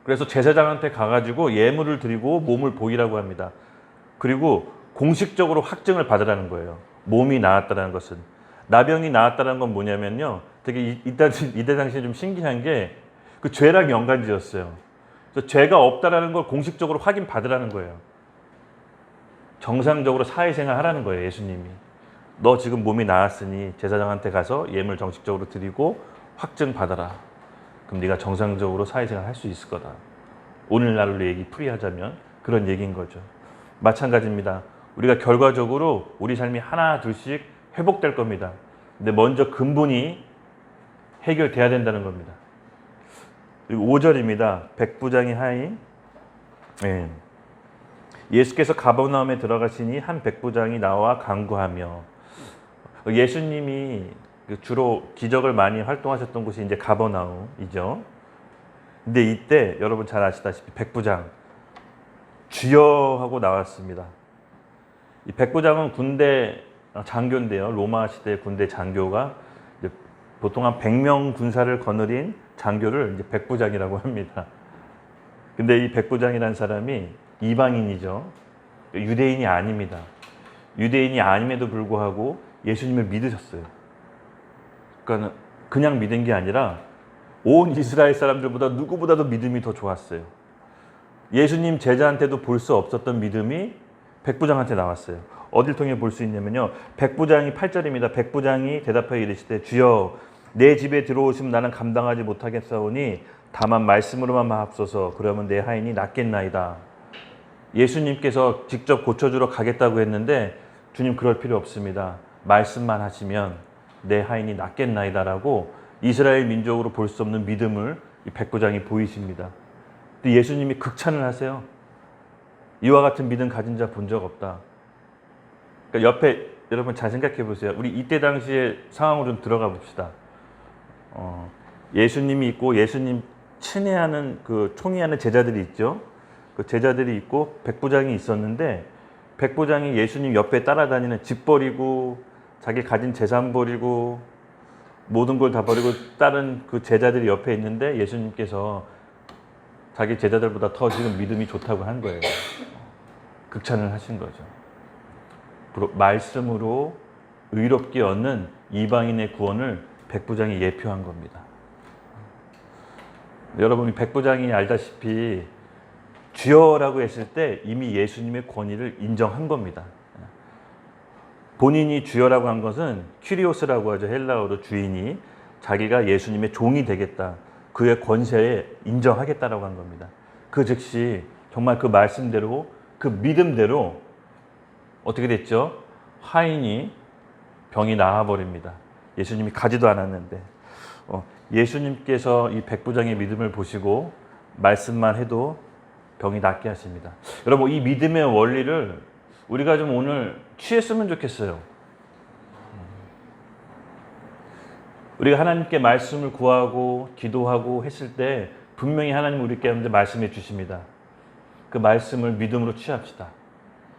그래서 제사장한테 가가지고 예물을 드리고 몸을 보이라고 합니다. 그리고 공식적으로 확증을 받으라는 거예요. 몸이 나았다는 것은. 나병이 나았다는 건 뭐냐면요, 되게 이때 당시에 좀 신기한 게 그 죄랑 연관지었어요. 그래서 죄가 없다라는 걸 공식적으로 확인 받으라는 거예요. 정상적으로 사회생활 하라는 거예요. 예수님이. 너 지금 몸이 나았으니 제사장한테 가서 예물 정식적으로 드리고 확증 받아라. 그럼 네가 정상적으로 사회생활 할 수 있을 거다. 오늘날로 얘기 풀이하자면 그런 얘기인 거죠. 마찬가지입니다. 우리가 결과적으로 우리 삶이 하나 둘씩 회복될 겁니다. 근데 먼저 근본이 해결돼야 된다는 겁니다. 그리고 5절입니다. 백부장의 하인. 예수께서 가버나움에 들어가시니 한 백부장이 나와 간구하며. 예수님이 주로 기적을 많이 활동하셨던 곳이 이제 가버나움이죠. 근데 이때 여러분 잘 아시다시피 백부장 주여 하고 나왔습니다. 이 백부장은 군대 장교인데요. 로마 시대 군대 장교가 이제 보통 한 100명 군사를 거느린 장교를 이제 백부장이라고 합니다. 근데 이 백부장이라는 사람이 이방인이죠. 유대인이 아닙니다. 유대인이 아님에도 불구하고 예수님을 믿으셨어요. 그러니까 그냥 믿은 게 아니라 온 이스라엘 사람들보다 누구보다도 믿음이 더 좋았어요. 예수님 제자한테도 볼 수 없었던 믿음이 백부장한테 나왔어요. 어딜 통해 볼 수 있냐면요. 백부장이 8절입니다. 백부장이 대답하여 이르시되 주여 내 집에 들어오시면 나는 감당하지 못하겠사오니 다만 말씀으로만 마옵소서. 그러면 내 하인이 낫겠나이다. 예수님께서 직접 고쳐주러 가겠다고 했는데 주님 그럴 필요 없습니다. 말씀만 하시면 내 하인이 낫겠나이다라고 이스라엘 민족으로 볼 수 없는 믿음을 이 백부장이 보이십니다. 근데 예수님이 극찬을 하세요. 이와 같은 믿음 가진 자 본 적 없다. 그러니까 옆에 여러분 잘 생각해 보세요. 우리 이때 당시의 상황으로 좀 들어가 봅시다. 예수님이 있고 예수님 친애하는 그 총애하는 제자들이 있죠. 그 제자들이 있고 백부장이 있었는데 백부장이 예수님 옆에 따라다니는 집 버리고 자기 가진 재산 버리고 모든 걸 다 버리고 다른 그 제자들이 옆에 있는데 예수님께서 자기 제자들보다 더 지금 믿음이 좋다고 한 거예요. 극찬을 하신 거죠. 말씀으로 의롭게 얻는 이방인의 구원을 백부장이 예표한 겁니다. 여러분이 백부장이 알다시피 주여라고 했을 때 이미 예수님의 권위를 인정한 겁니다. 본인이 주여라고 한 것은 큐리오스라고 하죠. 헬라어로 주인이 자기가 예수님의 종이 되겠다. 그의 권세에 인정하겠다라고 한 겁니다. 그 즉시 정말 그 말씀대로 그 믿음대로 어떻게 됐죠? 하인이 병이 나아버립니다. 예수님이 가지도 않았는데 예수님께서 이 백부장의 믿음을 보시고 말씀만 해도 병이 낫게 하십니다. 여러분 이 믿음의 원리를 우리가 좀 오늘 취했으면 좋겠어요. 우리가 하나님께 말씀을 구하고 기도하고 했을 때 분명히 하나님 우리 가운데 말씀해 주십니다. 그 말씀을 믿음으로 취합시다.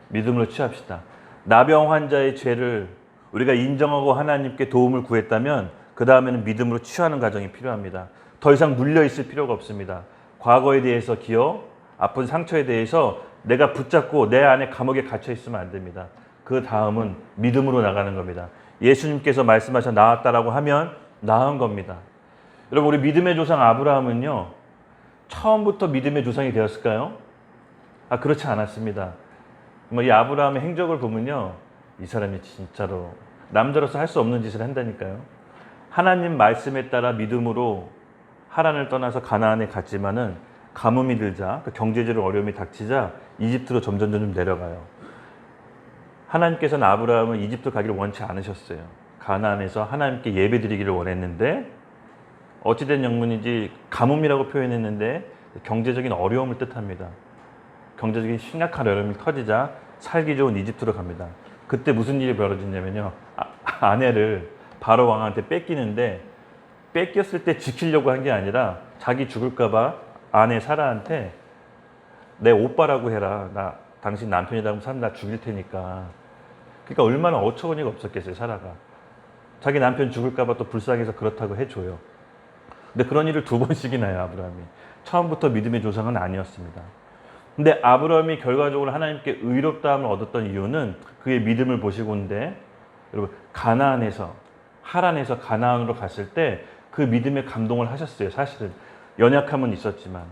믿음으로 취합시다. 나병 환자의 죄를 우리가 인정하고 하나님께 도움을 구했다면 그 다음에는 믿음으로 취하는 과정이 필요합니다. 더 이상 눌려있을 필요가 없습니다. 과거에 대해서 기억, 아픈 상처에 대해서 내가 붙잡고 내 안에 감옥에 갇혀 있으면 안 됩니다. 그 다음은 믿음으로 나가는 겁니다. 예수님께서 말씀하셔 나았다라고 하면 나은 겁니다. 여러분 우리 믿음의 조상 아브라함은요. 처음부터 믿음의 조상이 되었을까요? 그렇지 않았습니다. 이 아브라함의 행적을 보면요. 이 사람이 진짜로 남자로서 할 수 없는 짓을 한다니까요. 하나님 말씀에 따라 믿음으로 하란을 떠나서 가나안에 갔지만은 가뭄이 들자 경제적으로 어려움이 닥치자 이집트로 점점 내려가요. 하나님께서는 아브라함은 이집트 가기를 원치 않으셨어요. 가나안에서 하나님께 예배드리기를 원했는데 어찌된 영문인지 가뭄이라고 표현했는데 경제적인 어려움을 뜻합니다. 경제적인 심각한 어려움이 터지자 살기 좋은 이집트로 갑니다. 그때 무슨 일이 벌어지냐면요. 아내를 바로 왕한테 뺏기는데 뺏겼을 때 지키려고 한 게 아니라 자기 죽을까 봐 아내 사라한테 내 오빠라고 해라. 나 당신 남편이라고 하면 나 죽일 테니까. 그러니까 얼마나 어처구니가 없었겠어요. 사라가. 자기 남편 죽을까 봐 또 불쌍해서 그렇다고 해줘요. 근데 그런 일을 2번씩이나 해요. 아브라함이. 처음부터 믿음의 조상은 아니었습니다. 근데 아브라함이 결과적으로 하나님께 의롭다함을 얻었던 이유는 그의 믿음을 보시고인데 여러분 가나안에서 하란에서 가나안으로 갔을 때 그 믿음에 감동을 하셨어요. 사실은 연약함은 있었지만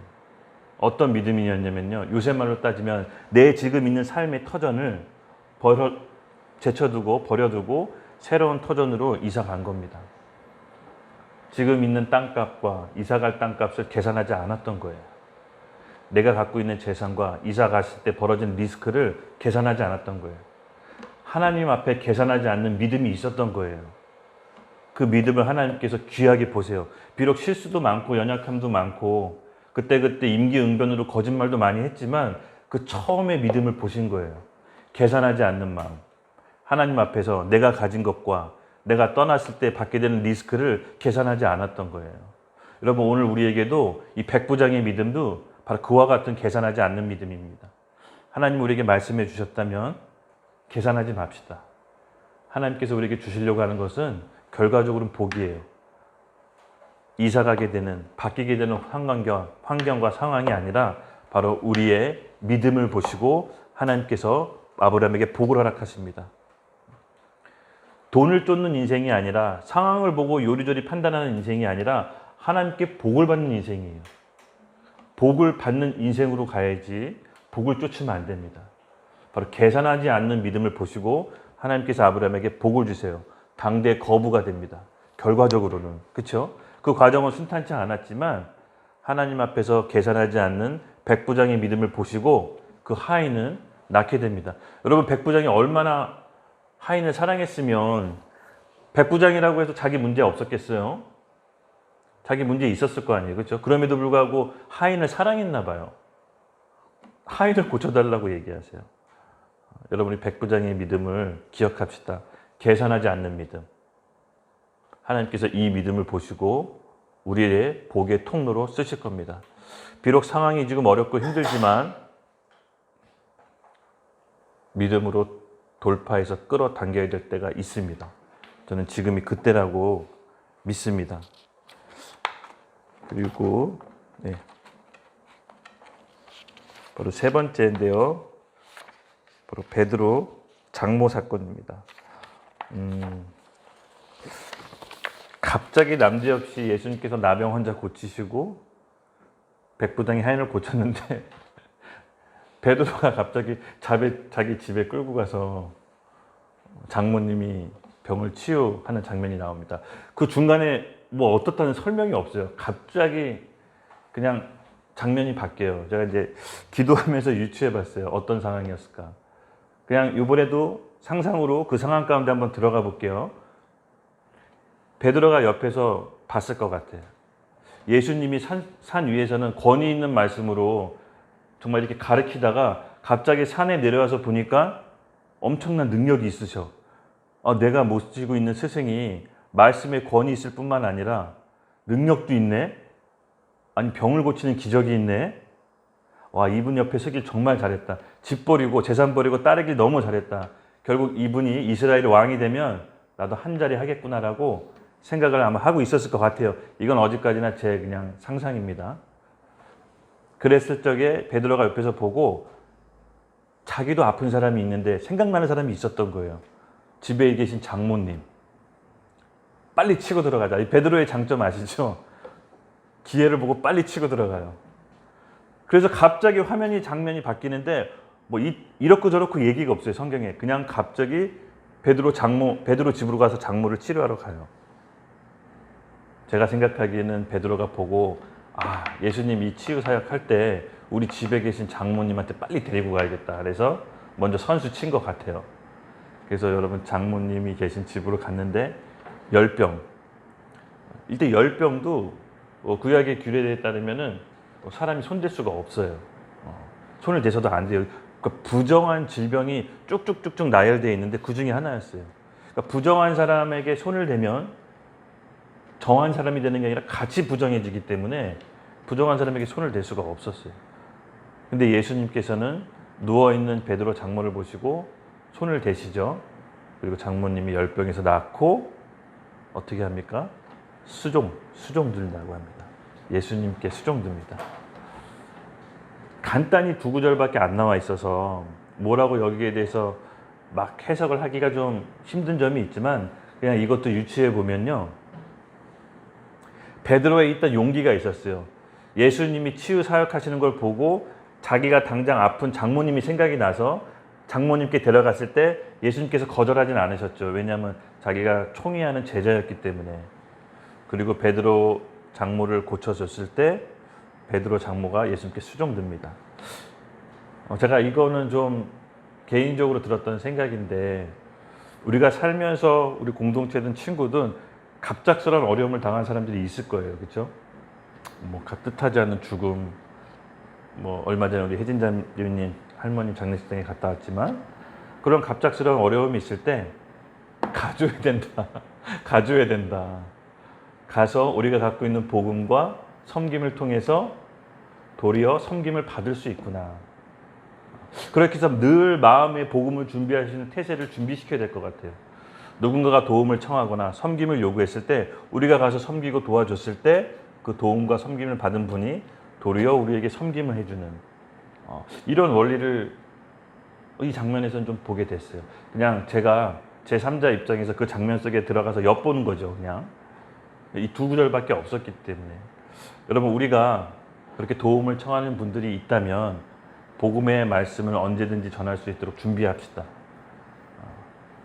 어떤 믿음이었냐면요. 요새 말로 따지면 내 지금 있는 삶의 터전을 제쳐두고 버려두고 새로운 터전으로 이사 간 겁니다. 지금 있는 땅값과 이사 갈 땅값을 계산하지 않았던 거예요. 내가 갖고 있는 재산과 이사 갔을 때 벌어진 리스크를 계산하지 않았던 거예요. 하나님 앞에 계산하지 않는 믿음이 있었던 거예요. 그 믿음을 하나님께서 귀하게 보세요. 비록 실수도 많고 연약함도 많고 그때그때 임기응변으로 거짓말도 많이 했지만 그 처음에 믿음을 보신 거예요. 계산하지 않는 마음. 하나님 앞에서 내가 가진 것과 내가 떠났을 때 받게 되는 리스크를 계산하지 않았던 거예요. 여러분 오늘 우리에게도 이 백부장의 믿음도 바로 그와 같은 계산하지 않는 믿음입니다. 하나님 우리에게 말씀해 주셨다면 계산하지 맙시다. 하나님께서 우리에게 주시려고 하는 것은 결과적으로는 복이에요. 이사가게 되는, 바뀌게 되는 환경과 상황이 아니라 바로 우리의 믿음을 보시고 하나님께서 아브라함에게 복을 허락하십니다. 돈을 쫓는 인생이 아니라 상황을 보고 요리조리 판단하는 인생이 아니라 하나님께 복을 받는 인생이에요. 복을 받는 인생으로 가야지 복을 쫓으면 안 됩니다. 바로 계산하지 않는 믿음을 보시고 하나님께서 아브라함에게 복을 주세요. 당대 거부가 됩니다. 결과적으로는. 그렇죠? 그 과정은 순탄치 않았지만 하나님 앞에서 계산하지 않는 백부장의 믿음을 보시고 그 하인은 낳게 됩니다. 여러분, 백부장이 얼마나 하인을 사랑했으면 백부장이라고 해서 자기 문제 없었겠어요? 자기 문제 있었을 거 아니에요, 그렇죠? 그럼에도 불구하고 하인을 사랑했나 봐요. 하인을 고쳐달라고 얘기하세요. 여러분이 백부장의 믿음을 기억합시다. 계산하지 않는 믿음. 하나님께서 이 믿음을 보시고 우리의 복의 통로로 쓰실 겁니다. 비록 상황이 지금 어렵고 힘들지만 믿음으로 돌파해서 끌어당겨야 될 때가 있습니다. 저는 지금이 그때라고 믿습니다. 그리고 바로 세 번째인데요. 바로 베드로 장모 사건입니다. 갑자기 남지없이 예수님께서 나병 환자 고치시고 백부장이 하인을 고쳤는데 베드로가 갑자기 자기 집에 끌고 가서 장모님이 병을 치유하는 장면이 나옵니다. 그 중간에 뭐 어떻다는 설명이 없어요. 갑자기 그냥 장면이 바뀌어요. 제가 이제 기도하면서 유추해 봤어요. 어떤 상황이었을까. 그냥 이번에도 상상으로 그 상황 가운데 한번 들어가 볼게요. 베드로가 옆에서 봤을 것 같아요. 예수님이 산 위에서는 권위 있는 말씀으로 정말 이렇게 가르치다가 갑자기 산에 내려와서 보니까 엄청난 능력이 있으셔. 내가 모시고 있는 스승이 말씀에 권위 있을 뿐만 아니라 능력도 있네. 아니 병을 고치는 기적이 있네. 와, 이분 옆에 서길 정말 잘했다. 집 버리고 재산 버리고 따르길 너무 잘했다. 결국 이분이 이스라엘의 왕이 되면 나도 한 자리 하겠구나라고 생각을 아마 하고 있었을 것 같아요. 이건 어디까지나 제 그냥 상상입니다. 그랬을 적에 베드로가 옆에서 보고 자기도 아픈 사람이 있는데 생각나는 사람이 있었던 거예요. 집에 계신 장모님. 빨리 치고 들어가자. 이 베드로의 장점 아시죠? 기회를 보고 빨리 치고 들어가요. 그래서 갑자기 장면이 바뀌는데 뭐 이렇고 저렇고 얘기가 없어요, 성경에. 그냥 갑자기 베드로 집으로 가서 장모를 치료하러 가요. 제가 생각하기에는 베드로가 보고 예수님 이 치유 사역 할 때 우리 집에 계신 장모님한테 빨리 데리고 가야겠다. 그래서 먼저 선수 친 것 같아요. 그래서 여러분 장모님이 계신 집으로 갔는데 열병. 이때 열병도 구약의 규례에 따르면은 사람이 손댈 수가 없어요. 손을 대서도 안 돼요. 그러니까 부정한 질병이 쭉쭉쭉쭉 나열되어 있는데 그 중에 하나였어요. 그러니까 부정한 사람에게 손을 대면 정한 사람이 되는 게 아니라 같이 부정해지기 때문에 부정한 사람에게 손을 댈 수가 없었어요. 근데 예수님께서는 누워있는 베드로 장모를 보시고 손을 대시죠. 그리고 장모님이 열병에서 낫고 어떻게 합니까? 수종 든다고 합니다. 예수님께 수종 듭니다. 간단히 두 구절밖에 안 나와 있어서 뭐라고 여기에 대해서 막 해석을 하기가 좀 힘든 점이 있지만 그냥 이것도 유추해 보면요. 베드로에 있던 용기가 있었어요. 예수님이 치유 사역하시는 걸 보고 자기가 당장 아픈 장모님이 생각이 나서 장모님께 데려갔을 때 예수님께서 거절하진 않으셨죠. 왜냐하면 자기가 총애하는 제자였기 때문에. 그리고 베드로 장모를 고쳐줬을 때 베드로 장모가 예수님께 수종듭니다. 제가 이거는 좀 개인적으로 들었던 생각인데 우리가 살면서 우리 공동체든 친구든 갑작스러운 어려움을 당한 사람들이 있을 거예요. 그렇죠? 뭐 뜻하지 않은 죽음, 뭐 얼마 전에 우리 혜진 자매님 할머니 장례식장에 갔다 왔지만 그런 갑작스러운 어려움이 있을 때 가줘야 된다. 가줘야 된다. 가서 우리가 갖고 있는 복음과 섬김을 통해서 도리어 섬김을 받을 수 있구나. 그렇게 해서 늘 마음의 복음을 준비하시는 태세를 준비시켜야 될 것 같아요. 누군가가 도움을 청하거나 섬김을 요구했을 때 우리가 가서 섬기고 도와줬을 때 그 도움과 섬김을 받은 분이 도리어 우리에게 섬김을 해주는 이런 원리를 이 장면에서는 좀 보게 됐어요. 그냥 제가 제3자 입장에서 그 장면 속에 들어가서 엿보는 거죠. 그냥 이 두 구절밖에 없었기 때문에. 여러분 우리가 그렇게 도움을 청하는 분들이 있다면 복음의 말씀을 언제든지 전할 수 있도록 준비합시다.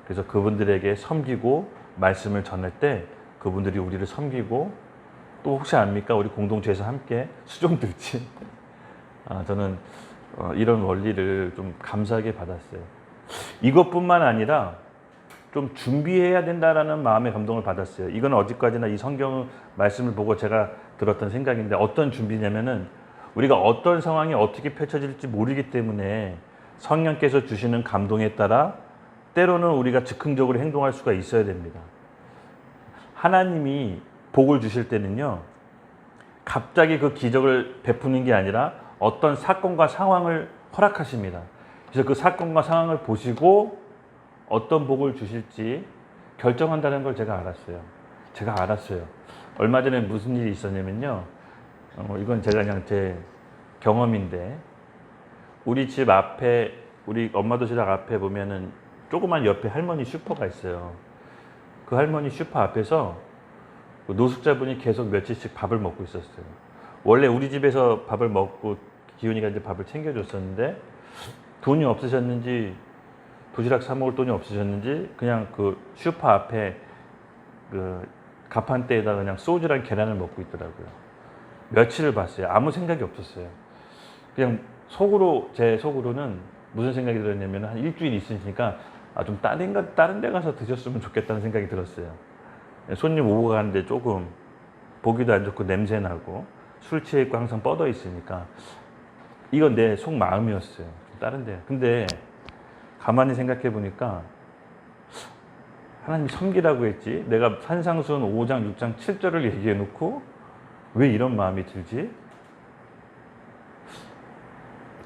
그래서 그분들에게 섬기고 말씀을 전할 때 그분들이 우리를 섬기고 또 혹시 압니까? 우리 공동체에서 함께 수종 들지. 저는 이런 원리를 좀 감사하게 받았어요. 이것뿐만 아니라 좀 준비해야 된다라는 마음의 감동을 받았어요. 이건 어디까지나 이 성경 말씀을 보고 제가 들었던 생각인데, 어떤 준비냐면은 우리가 어떤 상황이 어떻게 펼쳐질지 모르기 때문에 성령께서 주시는 감동에 따라 때로는 우리가 즉흥적으로 행동할 수가 있어야 됩니다. 하나님이 복을 주실 때는요, 갑자기 그 기적을 베푸는 게 아니라 어떤 사건과 상황을 허락하십니다. 그래서 그 사건과 상황을 보시고 어떤 복을 주실지 결정한다는 걸 제가 알았어요. 얼마 전에 무슨 일이 있었냐면요, 이건 제가 그냥 제 경험인데, 우리 집 앞에, 우리 엄마 도시락 앞에 보면은 조그만 옆에 할머니 슈퍼가 있어요. 그 할머니 슈퍼 앞에서 노숙자분이 계속 며칠씩 밥을 먹고 있었어요. 원래 우리 집에서 밥을 먹고 기훈이가 이제 밥을 챙겨줬었는데, 돈이 없으셨는지, 도시락 사 먹을 돈이 없으셨는지 그냥 그 슈퍼 앞에 그 가판대에다가 그냥 소주랑 계란을 먹고 있더라고요. 며칠을 봤어요. 아무 생각이 없었어요. 그냥 제 속으로는 무슨 생각이 들었냐면, 한 일주일 있으니까 좀 다른 데 가서 드셨으면 좋겠다는 생각이 들었어요. 손님 오고 가는데 조금 보기도 안 좋고 냄새 나고 술 취해 있고 항상 뻗어 있으니까, 이건 내 속마음이었어요. 다른 데. 근데 가만히 생각해 보니까 하나님이 섬기라고 했지, 내가 산상수훈 5장, 6장, 7절을 얘기해 놓고 왜 이런 마음이 들지?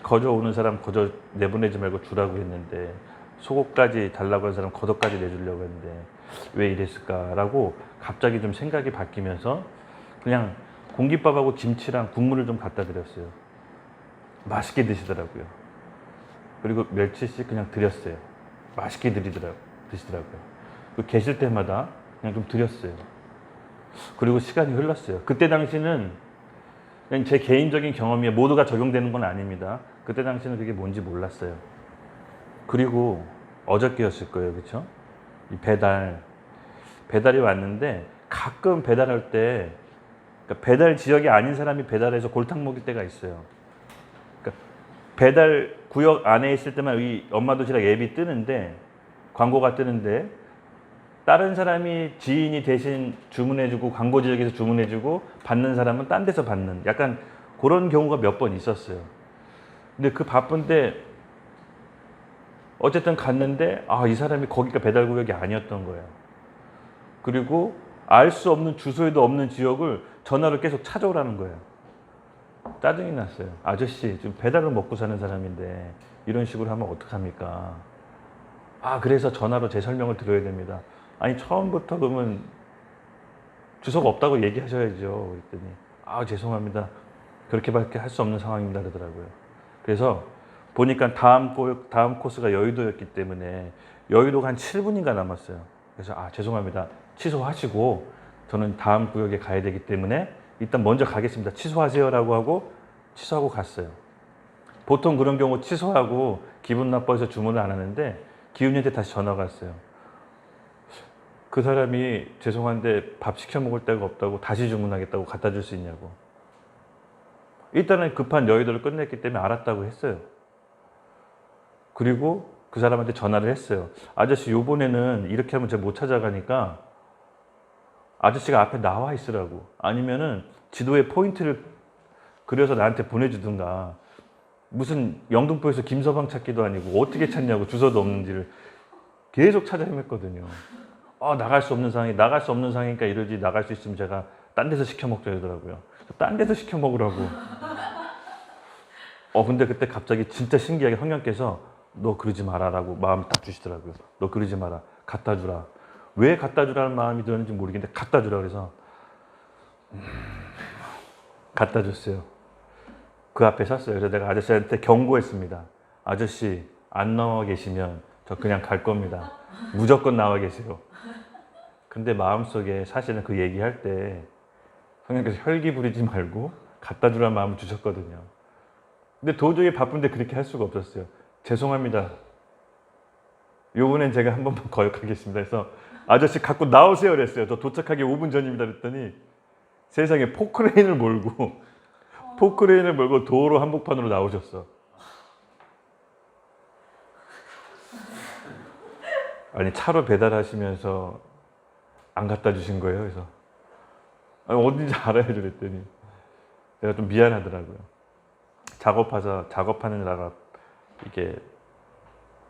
거저 오는 사람 거저 내보내지 말고 주라고 했는데, 속옷까지 달라고 한 사람 겉옷까지 내주려고 했는데 왜 이랬을까라고 갑자기 좀 생각이 바뀌면서 그냥 공깃밥하고 김치랑 국물을 좀 갖다 드렸어요. 맛있게 드시더라고요. 그리고 멸치씩 그냥 드렸어요. 맛있게 드시더라고요. 계실 때마다 그냥 좀 드렸어요. 그리고 시간이 흘렀어요. 그때 당시는 그냥 제 개인적인 경험이에요. 모두가 적용되는 건 아닙니다. 그때 당시는 그게 뭔지 몰랐어요. 그리고 어저께였을 거예요. 그렇죠? 이 배달이 왔는데, 가끔 배달할 때 그러니까 배달 지역이 아닌 사람이 배달해서 골탕 먹일 때가 있어요. 그러니까 배달 구역 안에 있을 때만 이 엄마 도시락 앱이 뜨는데, 광고가 뜨는데, 다른 사람이 지인이 대신 주문해주고 광고 지역에서 주문해주고 받는 사람은 딴 데서 받는, 약간 그런 경우가 몇 번 있었어요. 근데 그 바쁜데 어쨌든 갔는데 이 사람이 거기가 배달 구역이 아니었던 거예요. 그리고 알 수 없는, 주소에도 없는 지역을 전화로 계속 찾아오라는 거예요. 짜증이 났어요. 아저씨, 지금 배달을 먹고 사는 사람인데 이런 식으로 하면 어떡합니까? 그래서 전화로 제 설명을 드려야 됩니다. 아니, 처음부터 그러면 주소가 없다고 얘기하셔야죠. 그랬더니 죄송합니다. 그렇게밖에 할 수 없는 상황입니다. 그러더라고요. 그래서 보니까 다음 코스가 여의도였기 때문에 여의도가 한 7분인가 남았어요. 그래서 죄송합니다. 취소하시고 저는 다음 구역에 가야 되기 때문에 일단 먼저 가겠습니다. 취소하세요라고 하고 취소하고 갔어요. 보통 그런 경우 취소하고 기분 나빠서 주문을 안 하는데, 기훈이한테 다시 전화가 왔어요. 그 사람이 죄송한데 밥 시켜 먹을 데가 없다고 다시 주문하겠다고 갖다 줄 수 있냐고. 일단은 급한 여의도를 끝냈기 때문에 알았다고 했어요. 그리고 그 사람한테 전화를 했어요. 아저씨, 요번에는 이렇게 하면 제가 못 찾아가니까 아저씨가 앞에 나와 있으라고, 아니면은 지도에 포인트를 그려서 나한테 보내주든가, 무슨 영등포에서 김서방 찾기도 아니고 어떻게 찾냐고, 주소도 없는지를 계속 찾아 헤맸거든요. 나갈 수 없는 상황이니까 이러지, 나갈 수 있으면 제가 딴 데서 시켜 먹자 이러더라고요. 딴 데서 시켜 먹으라고. 근데 그때 갑자기 진짜 신기하게 성령께서 너 그러지 마라라고 마음을 딱 주시더라고요. 너 그러지 마라. 갖다 주라. 왜 갖다 주라는 마음이 들었는지 모르겠는데 갖다 주라 그래서 갖다 줬어요. 그 앞에 섰어요. 그래서 내가 아저씨한테 경고했습니다. 아저씨, 안 나와 계시면 저 그냥 갈 겁니다. 무조건 나와 계세요. 근데 마음속에 사실은 그 얘기할 때 성령께서 혈기 부리지 말고 갖다 주라는 마음을 주셨거든요. 근데 도저히 바쁜데 그렇게 할 수가 없었어요. 죄송합니다. 요번엔 제가 한 번만 거역하겠습니다. 그래서 아저씨 갖고 나오세요 그랬어요. 저 도착하기 5분 전입니다 그랬더니 세상에 포크레인을 몰고 도로 한복판으로 나오셨어. 아니 차로 배달하시면서 안 갖다 주신 거예요. 그래서 아니, 어딘지 알아야죠 그랬더니 내가 좀 미안하더라고요. 작업하느라가 이게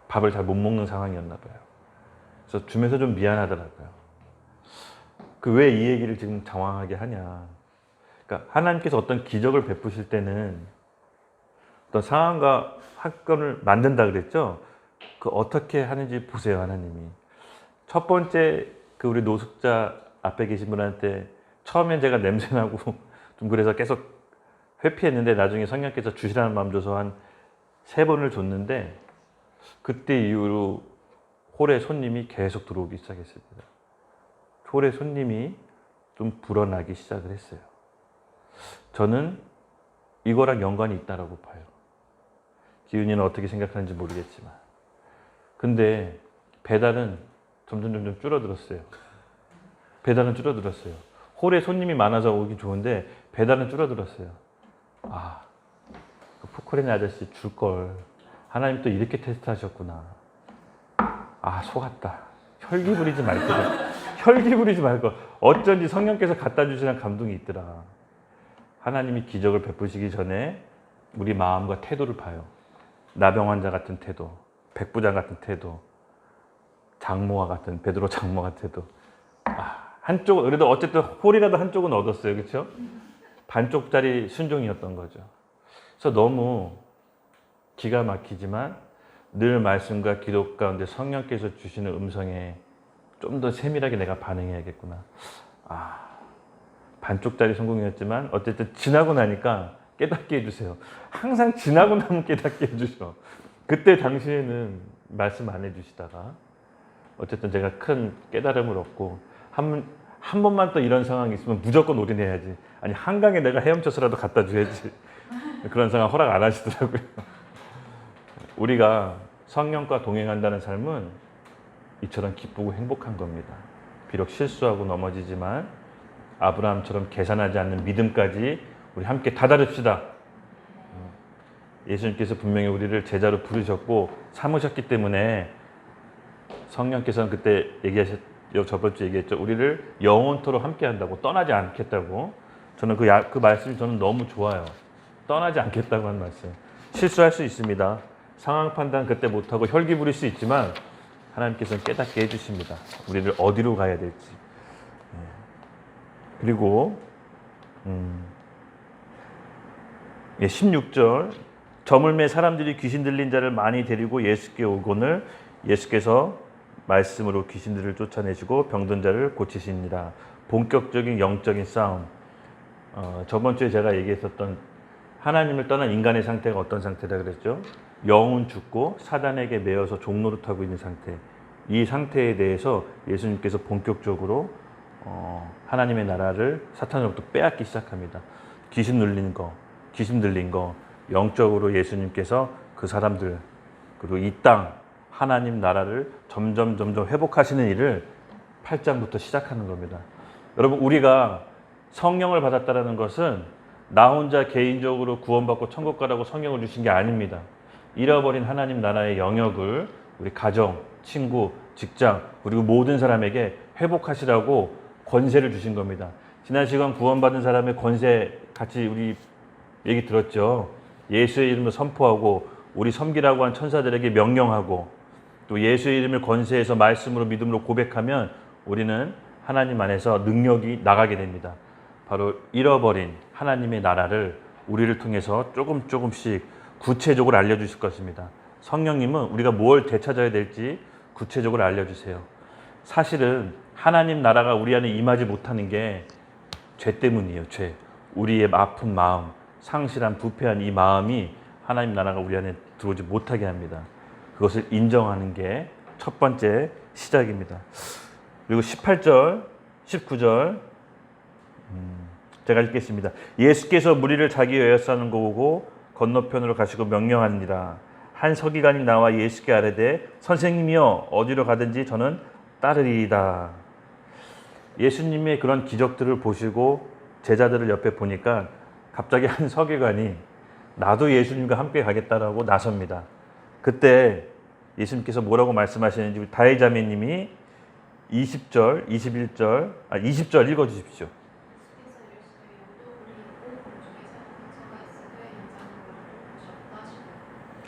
밥을 잘 못 먹는 상황이었나 봐요. 그래서 주면서 좀 미안하더라고요. 그 왜 이 얘기를 지금 장황하게 하냐. 그러니까 하나님께서 어떤 기적을 베푸실 때는 어떤 상황과 사건을 만든다 그랬죠. 그 어떻게 하는지 보세요. 하나님이 첫 번째 그 우리 노숙자 앞에 계신 분한테 처음엔 제가 냄새나고 좀 그래서 계속 회피했는데 나중에 성령께서 주시라는 마음 줘서 한 3번을 줬는데 그때 이후로 홀에 손님이 계속 들어오기 시작했습니다. 홀에 손님이 좀 불어나기 시작을 했어요. 저는 이거랑 연관이 있다라고 봐요. 기훈이는 어떻게 생각하는지 모르겠지만. 근데 배달은 점점 줄어들었어요. 배달은 줄어들었어요. 홀에 손님이 많아서 오기 좋은데 배달은 줄어들었어요. 아, 그 포크레인 아저씨 줄 걸. 하나님 또 이렇게 테스트하셨구나. 아, 속았다. 혈기 부리지 말 걸. 혈기 부리지 말 걸. 어쩐지 성령께서 갖다 주시는 감동이 있더라. 하나님이 기적을 베푸시기 전에 우리 마음과 태도를 봐요. 나병 환자 같은 태도, 백부장 같은 태도, 장모와 같은 베드로 장모 같은 태도. 한쪽은 그래도 어쨌든 홀이라도 한쪽은 얻었어요, 그렇죠? 반쪽짜리 순종이었던 거죠. 그래서 너무 기가 막히지만 늘 말씀과 기도 가운데 성령께서 주시는 음성에 좀 더 세밀하게 내가 반응해야겠구나. 반쪽짜리 성공이었지만 어쨌든 지나고 나니까 깨닫게 해주세요. 항상 지나고 나면 깨닫게 해주셔. 그때 당시에는 말씀 안 해주시다가 어쨌든 제가 큰 깨달음을 얻고 한 번만 또 이런 상황이 있으면 무조건 올인해야지. 아니 한강에 내가 헤엄쳐서라도 갖다 줘야지. 그런 상황 허락 안 하시더라고요. 우리가 성령과 동행한다는 삶은 이처럼 기쁘고 행복한 겁니다. 비록 실수하고 넘어지지만 아브라함처럼 계산하지 않는 믿음까지 우리 함께 다다릅시다. 예수님께서 분명히 우리를 제자로 부르셨고 삼으셨기 때문에 성령께서는 그때 저번 주에 얘기했죠. 우리를 영원토록 함께 한다고, 떠나지 않겠다고. 저는 그 말씀이 저는 너무 좋아요. 떠나지 않겠다고 하는 말씀. 실수할 수 있습니다. 상황 판단 그때 못하고 혈기 부릴 수 있지만 하나님께서는 깨닫게 해주십니다. 우리를 어디로 가야 될지. 그리고 16절 저물매 사람들이 귀신 들린 자를 많이 데리고 예수께 오거늘 예수께서 말씀으로 귀신들을 쫓아내시고 병든 자를 고치시니라. 본격적인 영적인 싸움. 저번 주에 제가 얘기했었던 하나님을 떠난 인간의 상태가 어떤 상태다 그랬죠? 영은 죽고 사단에게 매여서 종노릇하고 있는 상태. 이 상태에 대해서 예수님께서 본격적으로 하나님의 나라를 사탄으로부터 빼앗기 시작합니다. 귀신 눌린 거, 귀신 들린 거, 영적으로 예수님께서 그 사람들 그리고 이 땅 하나님 나라를 점점 회복하시는 일을 8장부터 시작하는 겁니다. 여러분 우리가 성령을 받았다는 것은 나 혼자 개인적으로 구원받고 천국 가라고 성령을 주신 게 아닙니다. 잃어버린 하나님 나라의 영역을 우리 가정, 친구, 직장 그리고 모든 사람에게 회복하시라고 권세를 주신 겁니다. 지난 시간 구원받은 사람의 권세 같이 우리 얘기 들었죠. 예수의 이름을 선포하고 우리 섬기라고 한 천사들에게 명령하고 또 예수의 이름을 권세해서 말씀으로 믿음으로 고백하면 우리는 하나님 안에서 능력이 나가게 됩니다. 바로 잃어버린 하나님의 나라를 우리를 통해서 조금씩 구체적으로 알려주실 것입니다. 성령님은 우리가 뭘 되찾아야 될지 구체적으로 알려주세요. 사실은 하나님 나라가 우리 안에 임하지 못하는 게 죄 때문이에요. 죄. 우리의 아픈 마음, 상실한 부패한 이 마음이 하나님 나라가 우리 안에 들어오지 못하게 합니다. 그것을 인정하는 게 첫 번째 시작입니다. 그리고 18절, 19절 제가 읽겠습니다. 예수께서 무리를 자기 에워싸는 거 보고 건너편으로 가시고 명령하니라. 한 서기관이 나와 예수께 아뢰되 선생님이여 어디로 가든지 저는 따르리이다. 예수님의 그런 기적들을 보시고 제자들을 옆에 보니까 갑자기 한 서기관이 나도 예수님과 함께 가겠다라고 나섭니다. 그때 예수님께서 뭐라고 말씀하시는지 우리 다혜자매님이 20절, 21절, 20절 읽어주십시오.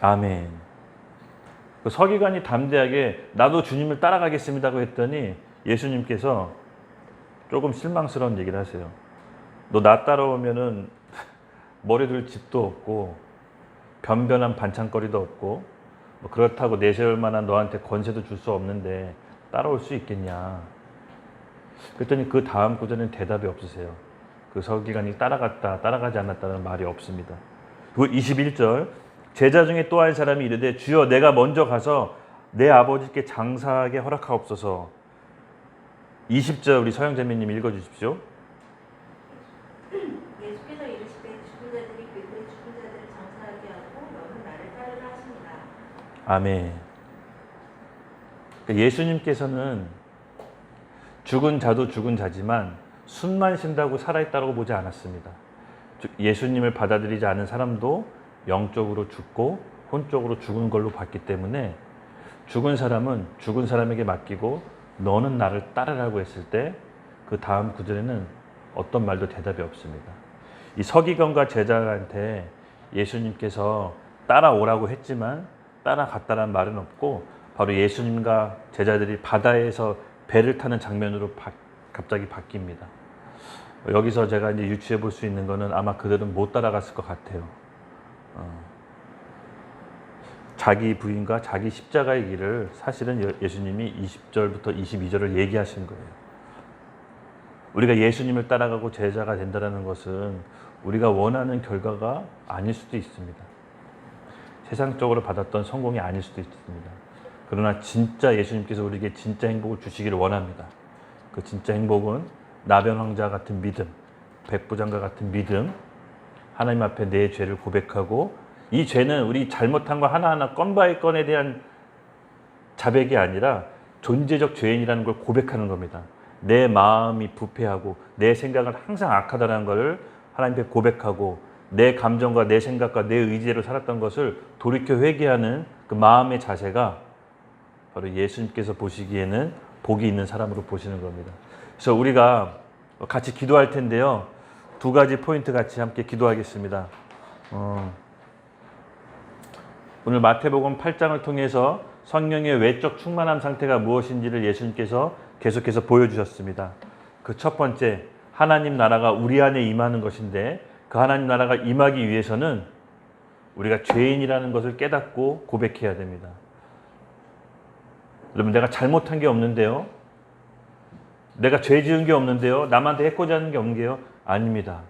아멘. 그 서기관이 담대하게 나도 주님을 따라가겠습니다고 했더니 예수님께서 조금 실망스러운 얘기를 하세요. 너 나 따라오면은 머리 둘 집도 없고 변변한 반찬거리도 없고 뭐 그렇다고 내세울 만한 너한테 권세도 줄 수 없는데 따라올 수 있겠냐. 그랬더니 그 다음 구절에는 대답이 없으세요. 그 서기관이 따라갔다 따라가지 않았다는 말이 없습니다. 그리고 21절 제자 중에 또 한 사람이 이르되 주여 내가 먼저 가서 내 아버지께 장사하게 허락하옵소서. 20절 우리 서영자매님 읽어주십시오. 예수께서 이르시되 죽은 자들이 그들의 죽은 자들을 장사하게 하고 너는 나를 따르라 하십니다. 아멘. 예수님께서는 죽은 자도 죽은 자지만 숨만 쉰다고 살아있다고 보지 않았습니다. 예수님을 받아들이지 않은 사람도 영적으로 죽고 혼적으로 죽은 걸로 봤기 때문에 죽은 사람은 죽은 사람에게 맡기고 너는 나를 따르라고 했을 때 그 다음 구절에는 어떤 말도 대답이 없습니다. 이 서기관과 제자한테 예수님께서 따라오라고 했지만 따라갔다는 말은 없고 바로 예수님과 제자들이 바다에서 배를 타는 장면으로 갑자기 바뀝니다. 여기서 제가 이제 유추해 볼 수 있는 거는 아마 그들은 못 따라갔을 것 같아요. 자기 부인과 자기 십자가의 길을 사실은 예수님이 20절부터 22절을 얘기하신 거예요. 우리가 예수님을 따라가고 제자가 된다는 것은 우리가 원하는 결과가 아닐 수도 있습니다. 세상적으로 받았던 성공이 아닐 수도 있습니다. 그러나 진짜 예수님께서 우리에게 진짜 행복을 주시기를 원합니다. 그 진짜 행복은 나변 왕자 같은 믿음, 백부장과 같은 믿음, 하나님 앞에 내 죄를 고백하고 이 죄는 우리 잘못한 거 하나하나 건 바이 건에 대한 자백이 아니라 존재적 죄인이라는 걸 고백하는 겁니다. 내 마음이 부패하고 내 생각은 항상 악하다는 것을 하나님 앞에 고백하고 내 감정과 내 생각과 내 의지대로 살았던 것을 돌이켜 회개하는 그 마음의 자세가 바로 예수님께서 보시기에는 복이 있는 사람으로 보시는 겁니다. 그래서 우리가 같이 기도할 텐데요. 두 가지 포인트 같이 함께 기도하겠습니다. 오늘 마태복음 8장을 통해서 성령의 외적 충만함 상태가 무엇인지를 예수님께서 계속해서 보여주셨습니다. 그 첫 번째, 하나님 나라가 우리 안에 임하는 것인데 그 하나님 나라가 임하기 위해서는 우리가 죄인이라는 것을 깨닫고 고백해야 됩니다. 여러분, 내가 잘못한 게 없는데요. 내가 죄 지은 게 없는데요. 남한테 해코지 하는 게 없는 게요. 아닙니다.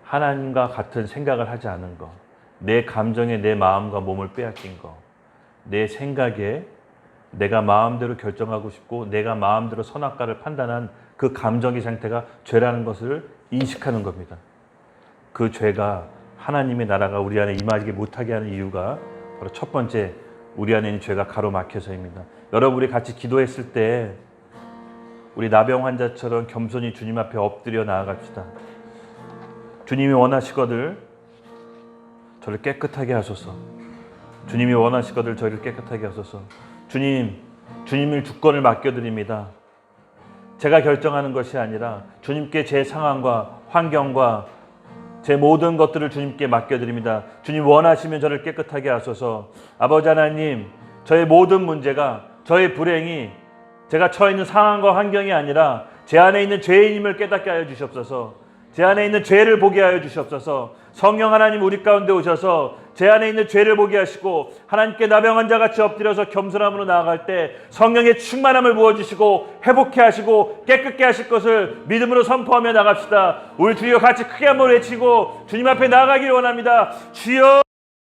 하나님과 같은 생각을 하지 않은 것, 내 감정에 내 마음과 몸을 빼앗긴 것, 내 생각에 내가 마음대로 결정하고 싶고 내가 마음대로 선악과를 판단한 그 감정의 상태가 죄라는 것을 인식하는 겁니다. 그 죄가 하나님의 나라가 우리 안에 임하지 못하게 하는 이유가 바로 첫 번째, 우리 안에 있는 죄가 가로막혀서입니다. 여러분, 우리 같이 기도했을 때 우리 나병 환자처럼 겸손히 주님 앞에 엎드려 나아갑시다. 주님이 원하시거들 저를 깨끗하게 하소서. 주님이 원하시거들 저희를 깨끗하게 하소서. 주님을 주권을 맡겨드립니다. 제가 결정하는 것이 아니라 주님께 제 상황과 환경과 제 모든 것들을 주님께 맡겨드립니다. 주님 원하시면 저를 깨끗하게 하소서. 아버지 하나님, 저의 모든 문제가, 저의 불행이 제가 처해 있는 상황과 환경이 아니라 제 안에 있는 죄인임을 깨닫게 하여 주시옵소서. 제 안에 있는 죄를 보게 하여 주시옵소서. 성령 하나님 우리 가운데 오셔서 제 안에 있는 죄를 보게 하시고 하나님께 나병 환자같이 엎드려서 겸손함으로 나아갈 때 성령의 충만함을 부어주시고 회복케 하시고 깨끗게 하실 것을 믿음으로 선포하며 나갑시다. 우리 주여 같이 크게 한번 외치고 주님 앞에 나아가기를 원합니다. 주여.